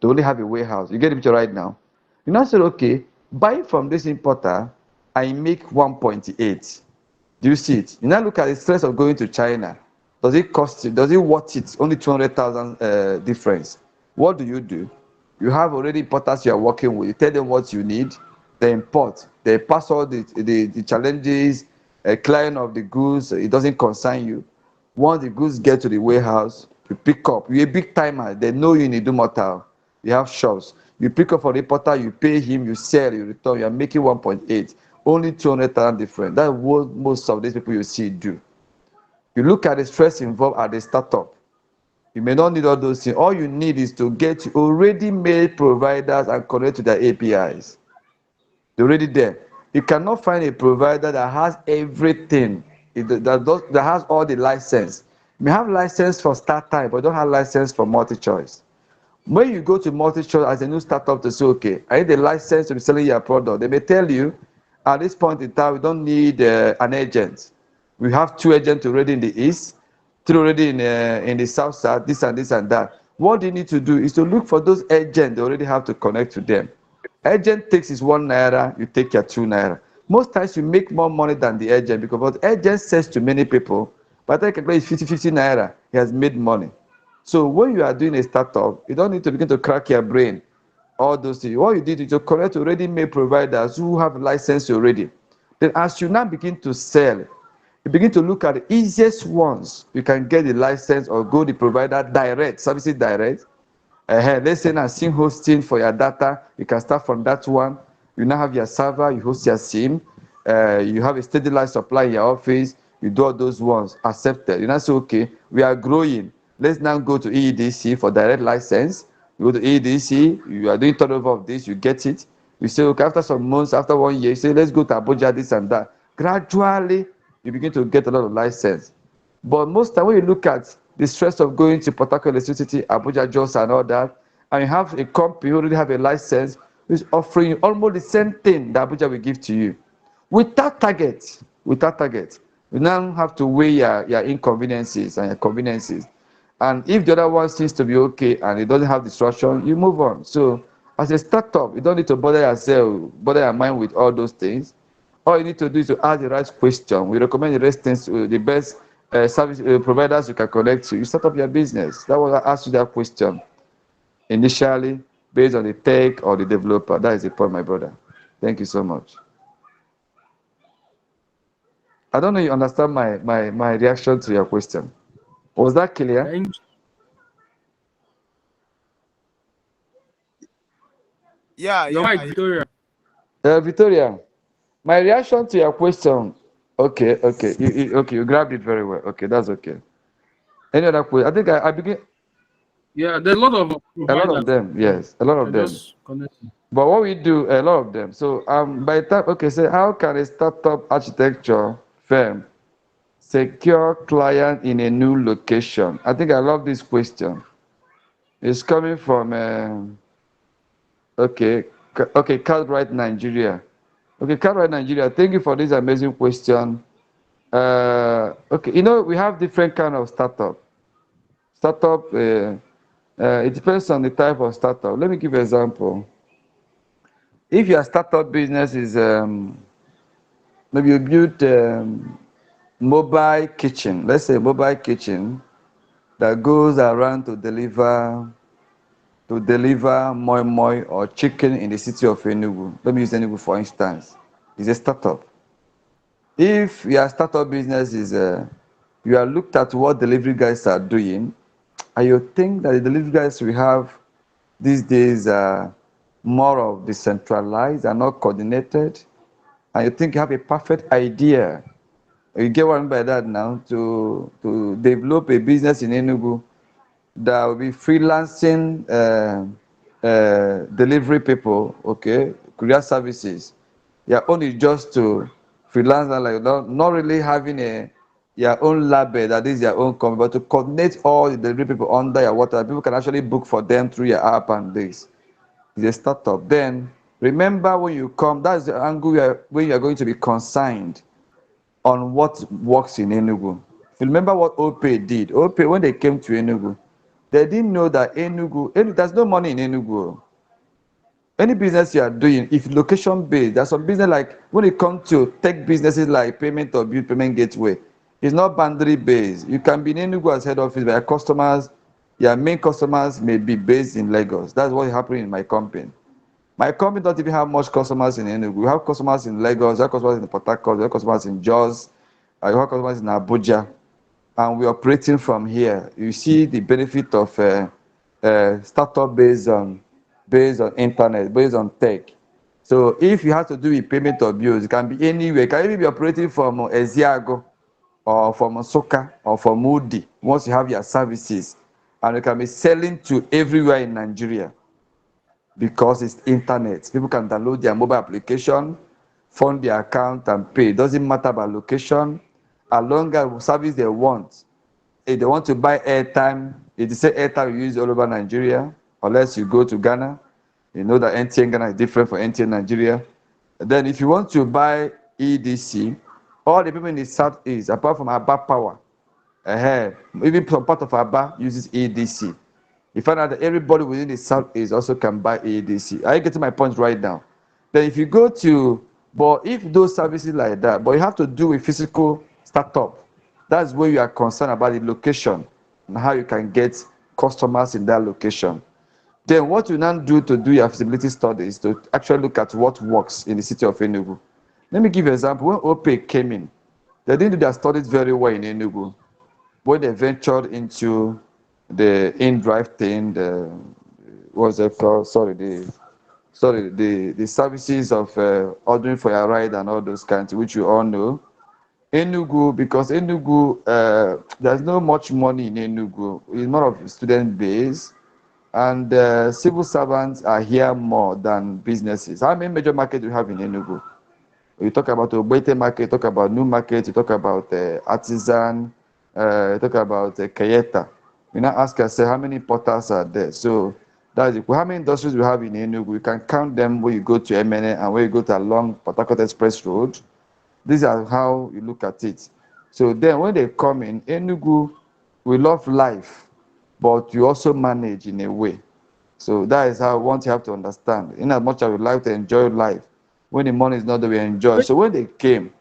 They only have a warehouse. You get the picture right now? You now say, okay, buy from this importer, I make 1.8. Do you see it? You now look at the stress of going to China. Does it cost you? Does it worth it? Only 200,000 difference. What do? You have already importers you are working with. You tell them what you need. They import. They pass all the challenges, client of the goods. It doesn't concern you. Once the goods get to the warehouse, you pick up. You're a big timer. They know you in Idumota. You have shops. You pick up for the importer, you pay him, you sell, you return. You are making 1.8. Only 200,000 difference. That's what most of these people you see do. You look at the stress involved at the startup. You may not need all those things. All you need is to get already made providers and connect to their APIs. They're already there. You cannot find a provider that has everything, that has all the license. You may have license for start time, but don't have license for multi-choice. When you go to multi-choice as a new startup to say, okay, I need a license to be selling your product, they may tell you, at this point in time, we don't need an agent. We have 2 agents already in the east, 3 already in the south side, this and that. What you need to do is to look for those agents they already have to connect to them. Agent takes his 1 naira, you take your 2 naira. Most times you make more money than the agent because the agent says to many people, by the time it's 50 naira, he has made money. So when you are doing a startup, you don't need to begin to crack your brain. All those things. What you did is to connect already made providers who have license already. Then as you now begin to sell, you begin to look at the easiest ones. You can get the license or go the provider direct, services direct. Let's say now SIM hosting for your data, you can start from that one. You now have your server, you host your SIM, you have a steady light supply in your office, you do all those ones, accepted. You now say, okay, we are growing. Let's now go to EDC for direct license. You go to EDC, you are doing turnover of this, you get it. You say, okay, after some months, after 1 year, you say, let's go to Abuja, this and that. Gradually, you begin to get a lot of license. But most time when you look at the stress of going to Port Harcourt Electricity, Abuja, Jos, and all that, and you have a company who already have a license, who's offering you almost the same thing that Abuja will give to you. Without target, you now have to weigh your inconveniences and your conveniences. And if the other one seems to be okay and it doesn't have disruption, you move on. So as a startup, you don't need to bother yourself, bother your mind with all those things. All you need to do is to ask the right question. We recommend the best things, the best service providers you can connect to. You start up your business. That was I asked you that question initially based on the tech or the developer. That is the point, my brother. Thank you so much. I don't know you understand my reaction to your question. Was that clear? Thank Yeah, your yeah, mic, Victoria. Victoria, my reaction to your question. Okay, okay, you grabbed it very well. Okay, that's okay. Any other question? I think I begin Yeah, there's a lot of a lot of providers. them. So Yes, a lot of I them. just connecting. But what we do, a lot of them. So by the time, okay, say how can a startup architecture firm secure client in a new location? I think I love this question. It's coming from okay, okay, Cartwright Nigeria. Okay, Cartwright Nigeria. Thank you for this amazing question. Okay, we have different kind of startup. Startup, it depends on the type of startup. Let me give you an example. If your startup business is maybe you build mobile kitchen, let's say mobile kitchen that goes around to deliver moi moi or chicken in the city of Enugu. Let me use Enugu for instance. It's a startup. If your startup business is you are looked at what delivery guys are doing, and you think that the delivery guys we have these days are more of decentralized and not coordinated, and you think you have a perfect idea, you get what I mean by that now, to develop a business in Enugu that will be freelancing delivery people, okay, courier services. Your own is just to freelance and like not really having your own label that is your own company, but to coordinate all the delivery people under your water. People can actually book for them through your app and this. It's a startup. Then remember when you come, that's the angle where you are going to be consigned on what works in Enugu. If you remember what Ope did, Ope when they came to Enugu, they didn't know that there's no money in Enugu. Any business you are doing, if location based, there's some business like when it comes to tech businesses like payment or bill payment gateway, it's not boundary based. You can be in Enugu as head office, but your main customers may be based in Lagos. That's what is happening in my company. My company don't even have much customers in Enugu. We have customers in Lagos, we have customers in Port Harcourt, we have customers in Jos, we have customers in Abuja, and we're operating from here. You see the benefit of startup based on internet, based on tech. So if you have to do a payment of bills, it can be anywhere. It can even be operating from Eziago or from Soka or from Udi once you have your services. And you can be selling to everywhere in Nigeria because it's internet. People can download their mobile application, fund their account and pay. It doesn't matter about location, as long as service they want. If they want to buy airtime, if they say airtime you use all over Nigeria, unless you go to Ghana, you know that NTN Ghana is different from NTN Nigeria. Then if you want to buy EDC, all the people in the southeast, apart from Aba Power, even some part of Aba uses EDC. You find out that everybody within the southeast also can buy EDC. Are you getting my point right now? Then if you go to, but if those services like that, but you have to do a physical startup, that's where you are concerned about the location and how you can get customers in that location. Then what you now do your feasibility studies to actually look at what works in the city of Enugu. Let me give you an example. When OPE came in, they didn't do their studies very well in Enugu. When they ventured into the in-drive thing, what's it called? The services of ordering for your ride and all those kinds, which you all know. Enugu, because Enugu, there's not much money in Enugu. It's more of student base. And civil servants are here more than businesses. How many major markets do you have in Enugu? You talk about Ogbete market, you talk about new market, you talk about artisan, you talk about Kayeta. You now ask yourself how many portals are there. So that's it. How many industries we have in Enugu? You can count them when you go to MNA and when you go to along Port Harcourt Express Road. These are how you look at it. So then when they come in, Enugu, we love life, but you also manage in a way. So that is how once you have to understand. In as much as we like to enjoy life, when the money is not there, we enjoy. So when they came,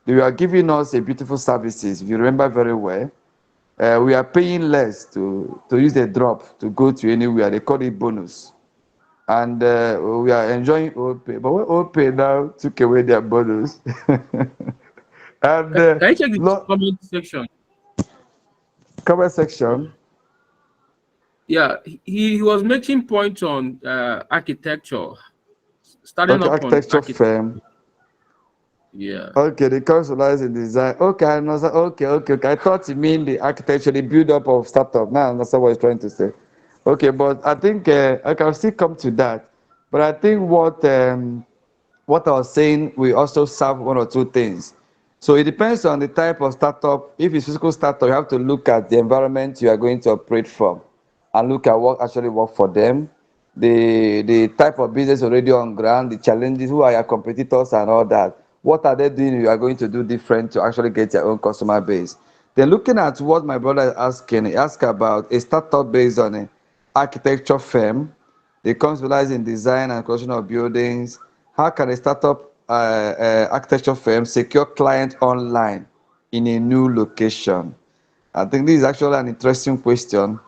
they were giving us a beautiful services. If you remember very well, we are paying less to use the drop to go to anywhere. They call it bonus. And we are enjoying OPay. But when OPay now took away their bonus, and Can you check the lo- comment section? comment section, Yeah, he was making point on architecture, starting okay, up on architecture architecture. firm. Yeah. Okay, the consulize in design. Okay, I know. Okay. I thought you mean the architecture, the build up of startup. Now I understand what he's trying to say. Okay, but I think I can still come to that. But I think what I was saying, we also serve one or two things. So it depends on the type of startup. If it's physical startup, you have to look at the environment you are going to operate from and look at what actually work for them, the type of business already on ground, the challenges, who are your competitors and all that. What are they doing you are going to do different to actually get your own customer base? Then looking at what my brother is asking, he asked about a startup based on an architecture firm. They conceptualize in design and construction of buildings. How can a startup architecture firm secure clients online in a new location? I think this is actually an interesting question.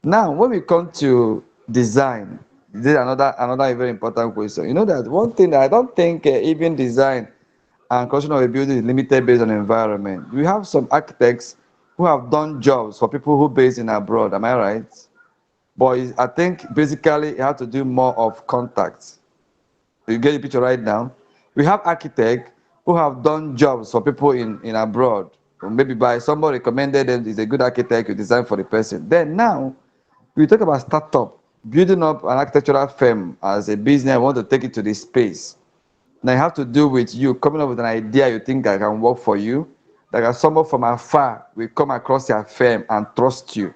Now, when we come to design, this is another very important question. You know that one thing that I don't think even design and construction of a building is limited based on environment. We have some architects who have done jobs for people who based in abroad. Am I right? But I think basically it has to do more of contacts. You get the picture right now. We have architects who have done jobs for people in abroad. Or maybe by somebody recommended them is a good architect, you design for the person. Then now we talk about startup, building up an architectural firm as a business, want to take it to this space. Now it have to do with you coming up with an idea you think that can work for you. That someone from afar will come across your firm and trust you.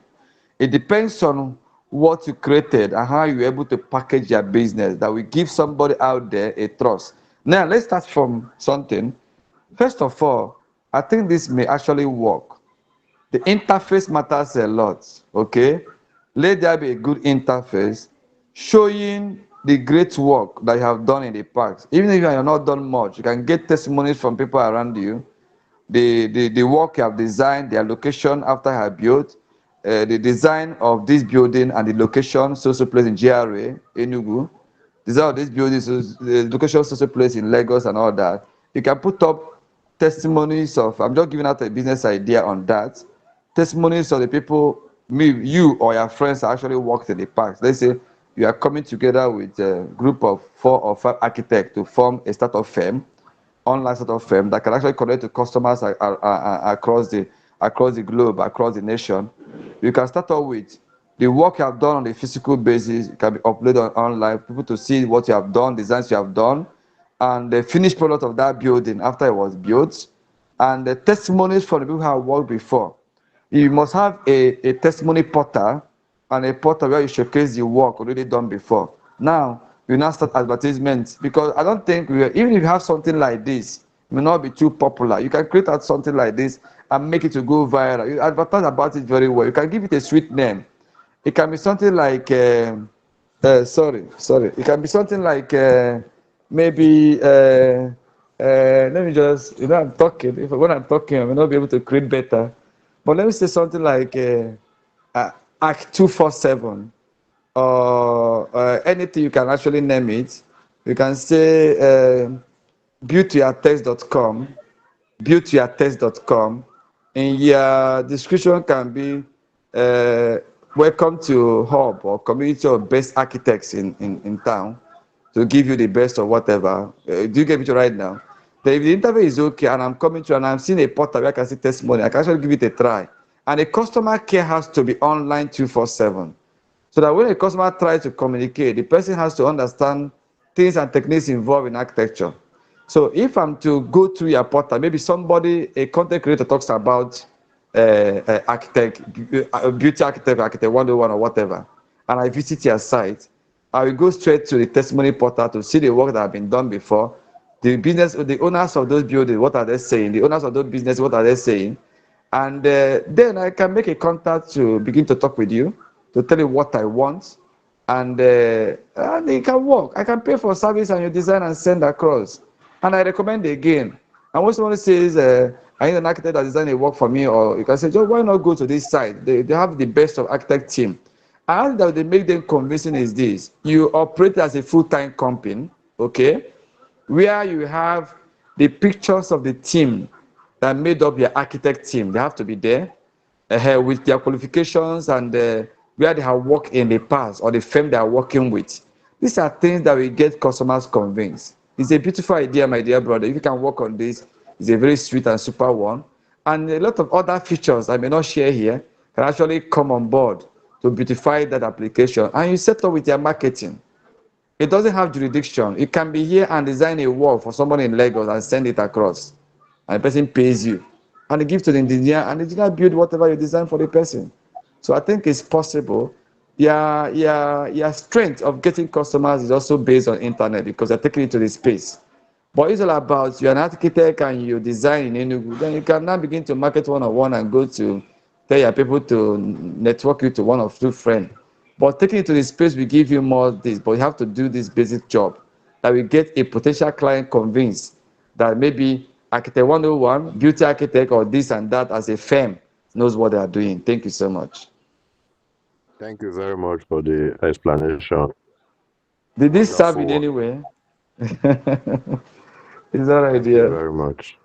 It depends on what you created and how you're able to package your business that will give somebody out there a trust. Now, let's start from something. First of all, I think this may actually work. The interface matters a lot, okay? Let there be a good interface showing the great work that you have done in the past. Even if you have not done much, you can get testimonies from people around you, the work you have designed, their location after you have built, the design of this building and the location, social place in GRA, Enugu, design of this building, the location, social place in Lagos and all that. You can put up testimonies of, I'm just giving out a business idea on that, testimonies of the people, you or your friends actually worked in the past. Let's say you are coming together with a group of 4 or 5 architects to form a startup firm, online sort of firm that can actually connect to customers across the globe, across the nation. You can start off with the work you have done on a physical basis. It can be uploaded online, people to see what you have done, designs you have done, and the finished product of that building after it was built, and the testimonies from the people who have worked before. You must have a testimony portal and a portal where you showcase the work already done before. Now, you now start advertisements because I don't think even if you have something like this, it may not be too popular. You can create out something like this and make it to go viral. You advertise about it very well. You can give it a sweet name. It can be something like, sorry. It can be something like maybe, let me just, I'm talking. When I'm talking, I may not be able to create better. But let me say something like Act 247 or anything you can actually name it. You can say buildtoyourtest.com, buildtoyourtest.com. In your description can be uh, welcome to Hub or community of best architects in town to give you the best or whatever. Do you get me right now? Then if the interview is okay and I'm coming to and I'm seeing a portal where I can see testimony, I can actually give it a try. And the customer care has to be online 247. So that when a customer tries to communicate, the person has to understand things and techniques involved in architecture. So if I'm to go through your portal, maybe somebody, a content creator talks about architect, beauty architect, architect 101 or whatever, and I visit your site, I will go straight to the testimony portal to see the work that have been done before, the owners of those buildings, what are they saying? The owners of those business, what are they saying? And then I can make a contact to begin to talk with you, to tell you what I want, and it can work. I can pay for service and you design and send across. And I recommend again. And when someone says, I need an architect that design a work for me, or you can say, Joe, why not go to this site? They have the best of architect team. And that they make them convincing is this: you operate as a full-time company, okay, where you have the pictures of the team that made up your architect team. They have to be there with their qualifications and where they have worked in the past or the firm they are working with. These are things that will get customers convinced. It's a beautiful idea, my dear brother. If you can work on this, it's a very sweet and super one. And a lot of other features I may not share here can actually come on board to beautify that application. And you set up with your marketing. It doesn't have jurisdiction. You can be here and design a wall for someone in Lagos and send it across. And the person pays you. And you give to the engineer, and the engineer build whatever you design for the person. So I think it's possible. Your strength of getting customers is also based on internet because they're taking it to the space. But it's all about you're an architect and you design in Enugu, then you can now begin to market one-on-one and go to tell your people to network you to one or two friends. But taking it to the space will give you more this, but you have to do this basic job that will get a potential client convinced that maybe Architect 101, beauty architect, or this and that as a firm knows what they are doing. Thank you so much. Thank you very much for the explanation. Did this serve Wonderful in one. any way? Is that right, Thank you dear? very much.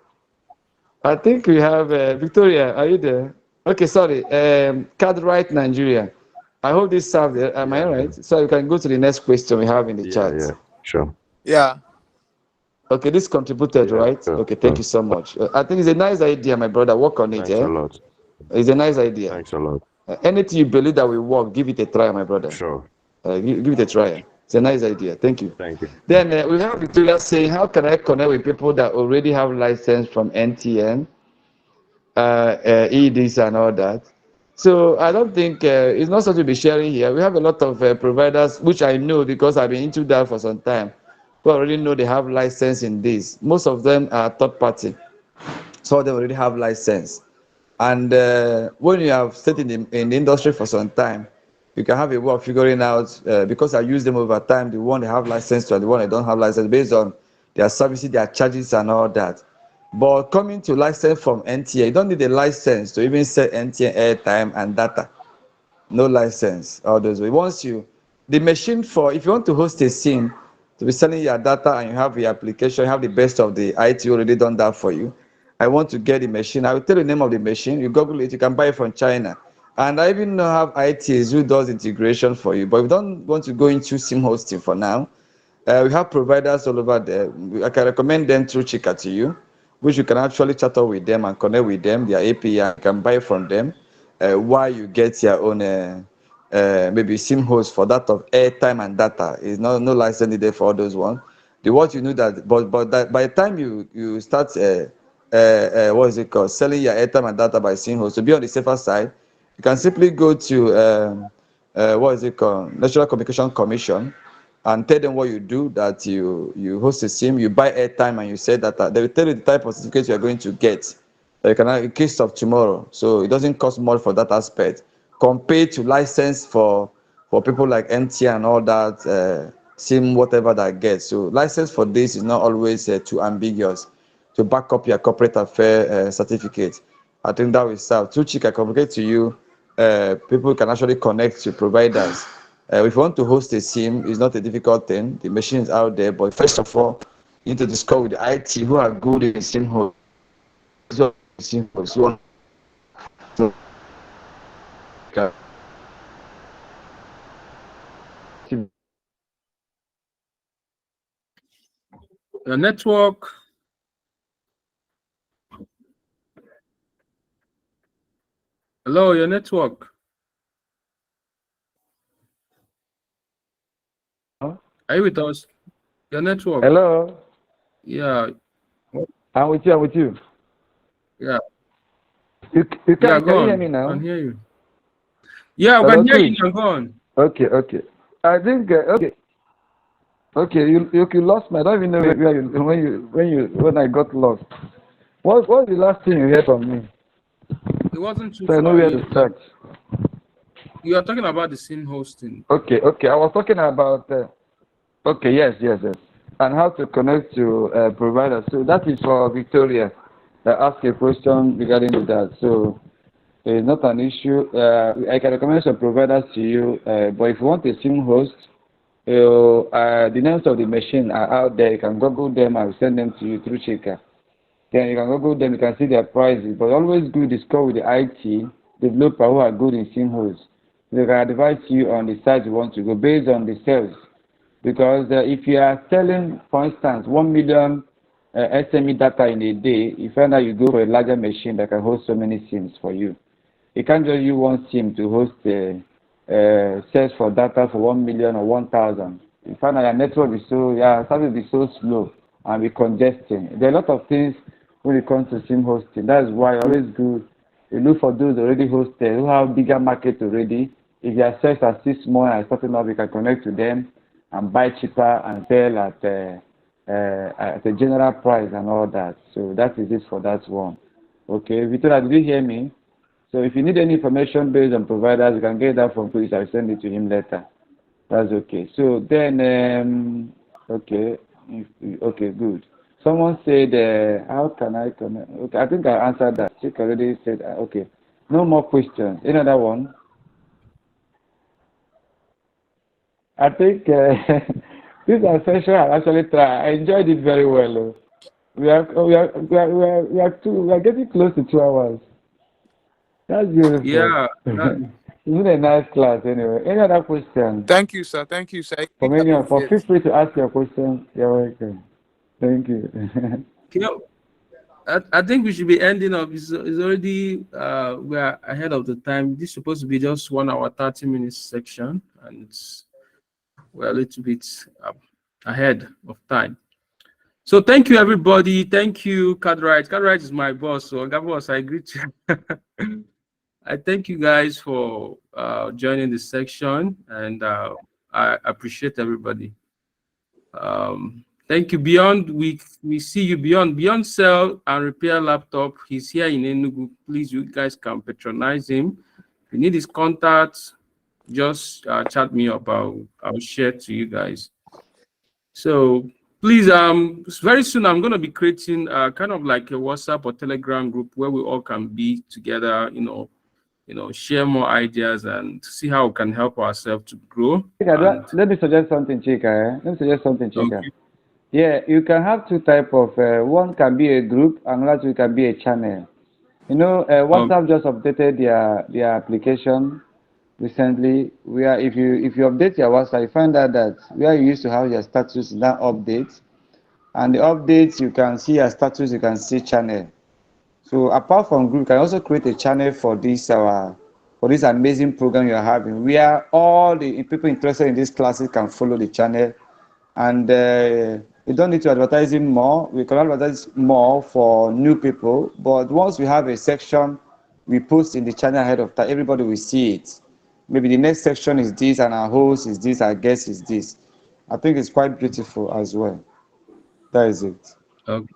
I think we have Victoria. Are you there? Okay, sorry. Right Nigeria. I hope this served. Am I Yeah, right? So you can go to the next question we have in the yeah, chat. yeah. Sure. Yeah. Okay, this contributed, Yeah, right? sure, Okay, thank sure. you so much. I think it's a nice idea, my brother. Work on it, Thanks a eh? lot. It's a nice idea. Thanks a lot. Anything you believe that will work, give it a try, my brother. Sure. Give it a try. It's a nice idea. Thank you. Thank you. Then we have Victoria saying, how can I connect with people that already have license from NTN, EDs and all that? So I don't think it's not something to be sharing here. We have a lot of providers, which I know because I've been into that for some time, who already know they have license in this. Most of them are third party. Some of them already have license. And when you have stayed in the industry for some time, you can have a way of figuring out, because I use them over time, the one they have license to and the one they don't have license, based on their services, their charges and all that. But coming to license from NTA, you don't need a license to even sell NTA airtime and data. No license, all those way. Once you, the machine for, if you want to host a SIM, to be selling your data and you have the application, you have the best of the IT already done that for you. I want to get the machine. I will tell you the name of the machine. You Google it, you can buy it from China. And I even have ITs who does integration for you. But if you don't want to go into SIM hosting for now, we have providers all over there. I can recommend them through Chika to you, which you can actually chat up with them and connect with them, their API, you can buy from them while you get your own maybe SIM host for that of airtime and data. It's no license needed for all those ones. The what you know that, but that by the time you start what is it called, selling your airtime and data by SIM host, to be on the safer side, you can simply go to what is it called, National Communication Commission, and tell them what you do, that you host a SIM, you buy airtime, and you say that they will tell you the type of certificate you are going to get. You can have in case of tomorrow, so it doesn't cost more for that aspect compared to license for people like MTN and all that SIM whatever that gets. So license for this is not always too ambiguous to back up your corporate affair certificate. I think that will serve. Through Chika, I communicate to you, people can actually connect to providers. If you want to host a SIM, it's not a difficult thing. The machine is out there, but first of all, you need to discuss with the IT who are good in SIM host. SIM host. So, The network. Hello, your network. Are you with us? Your network. Hello. Yeah. I'm with you. I'm with you. Yeah. You Yeah, can go you hear on. me I can now? hear you. Yeah, I Hello, can hear you Chris. now. Go on. Okay. I think okay. You lost me. I don't even know where you when I got lost. What was the last thing you heard from me? It wasn't too So I know far. where to start. You are talking about the same hosting. Okay. I was talking about. Okay. Yes. And how to connect to providers. So that is for Victoria. That asked a question regarding that. So it's not an issue. I can recommend some providers to you. But if you want a SIM host, the names of the machine are out there. You can Google them. I will send them to you through Chika. Then you can Google them. You can see their prices. But always good discuss with the IT developer who are good in SIM hosts. They can advise you on the site you want to go based on the sales. Because if you are selling, for instance, 1 million SME data in a day, you find out you go for a larger machine that can host so many SIMs for you. You can't just use one SIM to host search for data for 1 million or 1,000. You find that your network is your service is so slow and be congesting. There are a lot of things when it comes to SIM hosting. That's why always good. You look for those already hosted who have bigger market already. If your sales are still small and starting up, you can connect to them and buy cheaper and sell at a general price and all that. So that is it for that one. Okay, Victoria, did you hear me? So if you need any information based on providers, you can get that from Chris. I'll send it to him later. That's okay. So then, okay, okay, good. Someone said, how can I connect? Okay, I think I answered that. She already said, okay. No more questions. Any other one? I think this session I actually tried. I enjoyed it very well. We are getting close to 2 hours. That's beautiful. Yeah. It's been a nice class anyway. Any other questions Thank you, sir. Thank you, sir. I from think anyone? For feel appreciate. free to ask your questions. You're welcome. Thank you. You know, I think we should be ending up. It's already we are ahead of the time. This is supposed to be just 1 hour 30 minutes section, and we're a little bit ahead of time. So thank you everybody. Thank you, Cartwright. Cartwright is my boss, so boss, I greet you. I thank you guys for joining this section, and I appreciate everybody. Thank you. Beyond, we see you. Beyond sell and repair laptop. He's here in Enugu. Please, you guys can patronize him. If you need his contact, just chat me up. I'll share to you guys. So please, very soon I'm going to be creating kind of like a WhatsApp or Telegram group where we all can be together. Share more ideas and see how we can help ourselves to grow. And Let me suggest something, Chika. Chika. okay. Yeah, you can have two type of. One can be a group, another two can be a channel. WhatsApp just updated their application recently. Where if you update your WhatsApp, you find out that where you used to have your status now updates, and the updates you can see your status, you can see channel. So apart from group, you can also create a channel for this amazing program you're having, where all the people interested in these classes can follow the channel, and you don't need to advertise it more. We can advertise more for new people, but once we have a section, we post in the channel ahead of time. Everybody will see it. Maybe the next section is this, and our host is this, our guest is this. I think it's quite beautiful as well. That is it. Okay.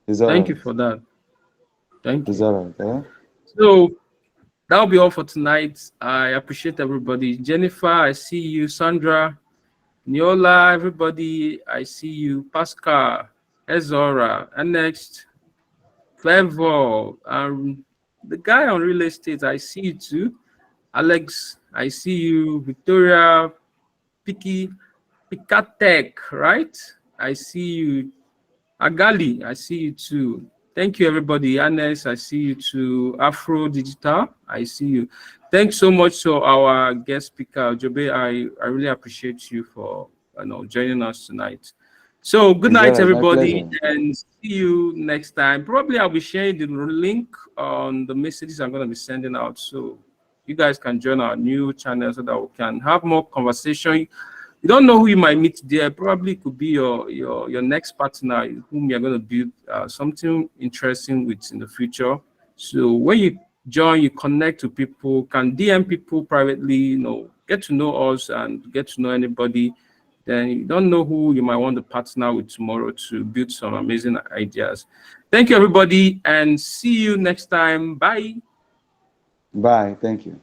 It's all Thank you right. for that. Thank It's you. all right. Eh? So that'll be all for tonight. I appreciate everybody. Jennifer, I see you. Sandra, Niola, everybody, I see you. Pascal, Ezora, and next, Flavor, the guy on real estate, I see you too. Alex, I see you. Victoria, Pikatek, right? I see you. Agali, I see you too. Thank you, everybody. Ernest, I see you too. Afro Digital, I see you. Thanks so much to our guest speaker, Ojobe. I really appreciate you for joining us tonight. So good It's all night, right. My everybody, pleasure. and see you next time. Probably I'll be sharing the link on the messages I'm going to be sending out. So you guys can join our new channel so that we can have more conversation. You don't know who you might meet there. Probably could be your next partner whom you're going to build something interesting with in the future. So when you join, you connect to people, can DM people privately, get to know us and get to know anybody. Then you don't know who you might want to partner with tomorrow to build some amazing ideas. Thank you, everybody, and see you next time. Bye. Bye. Thank you.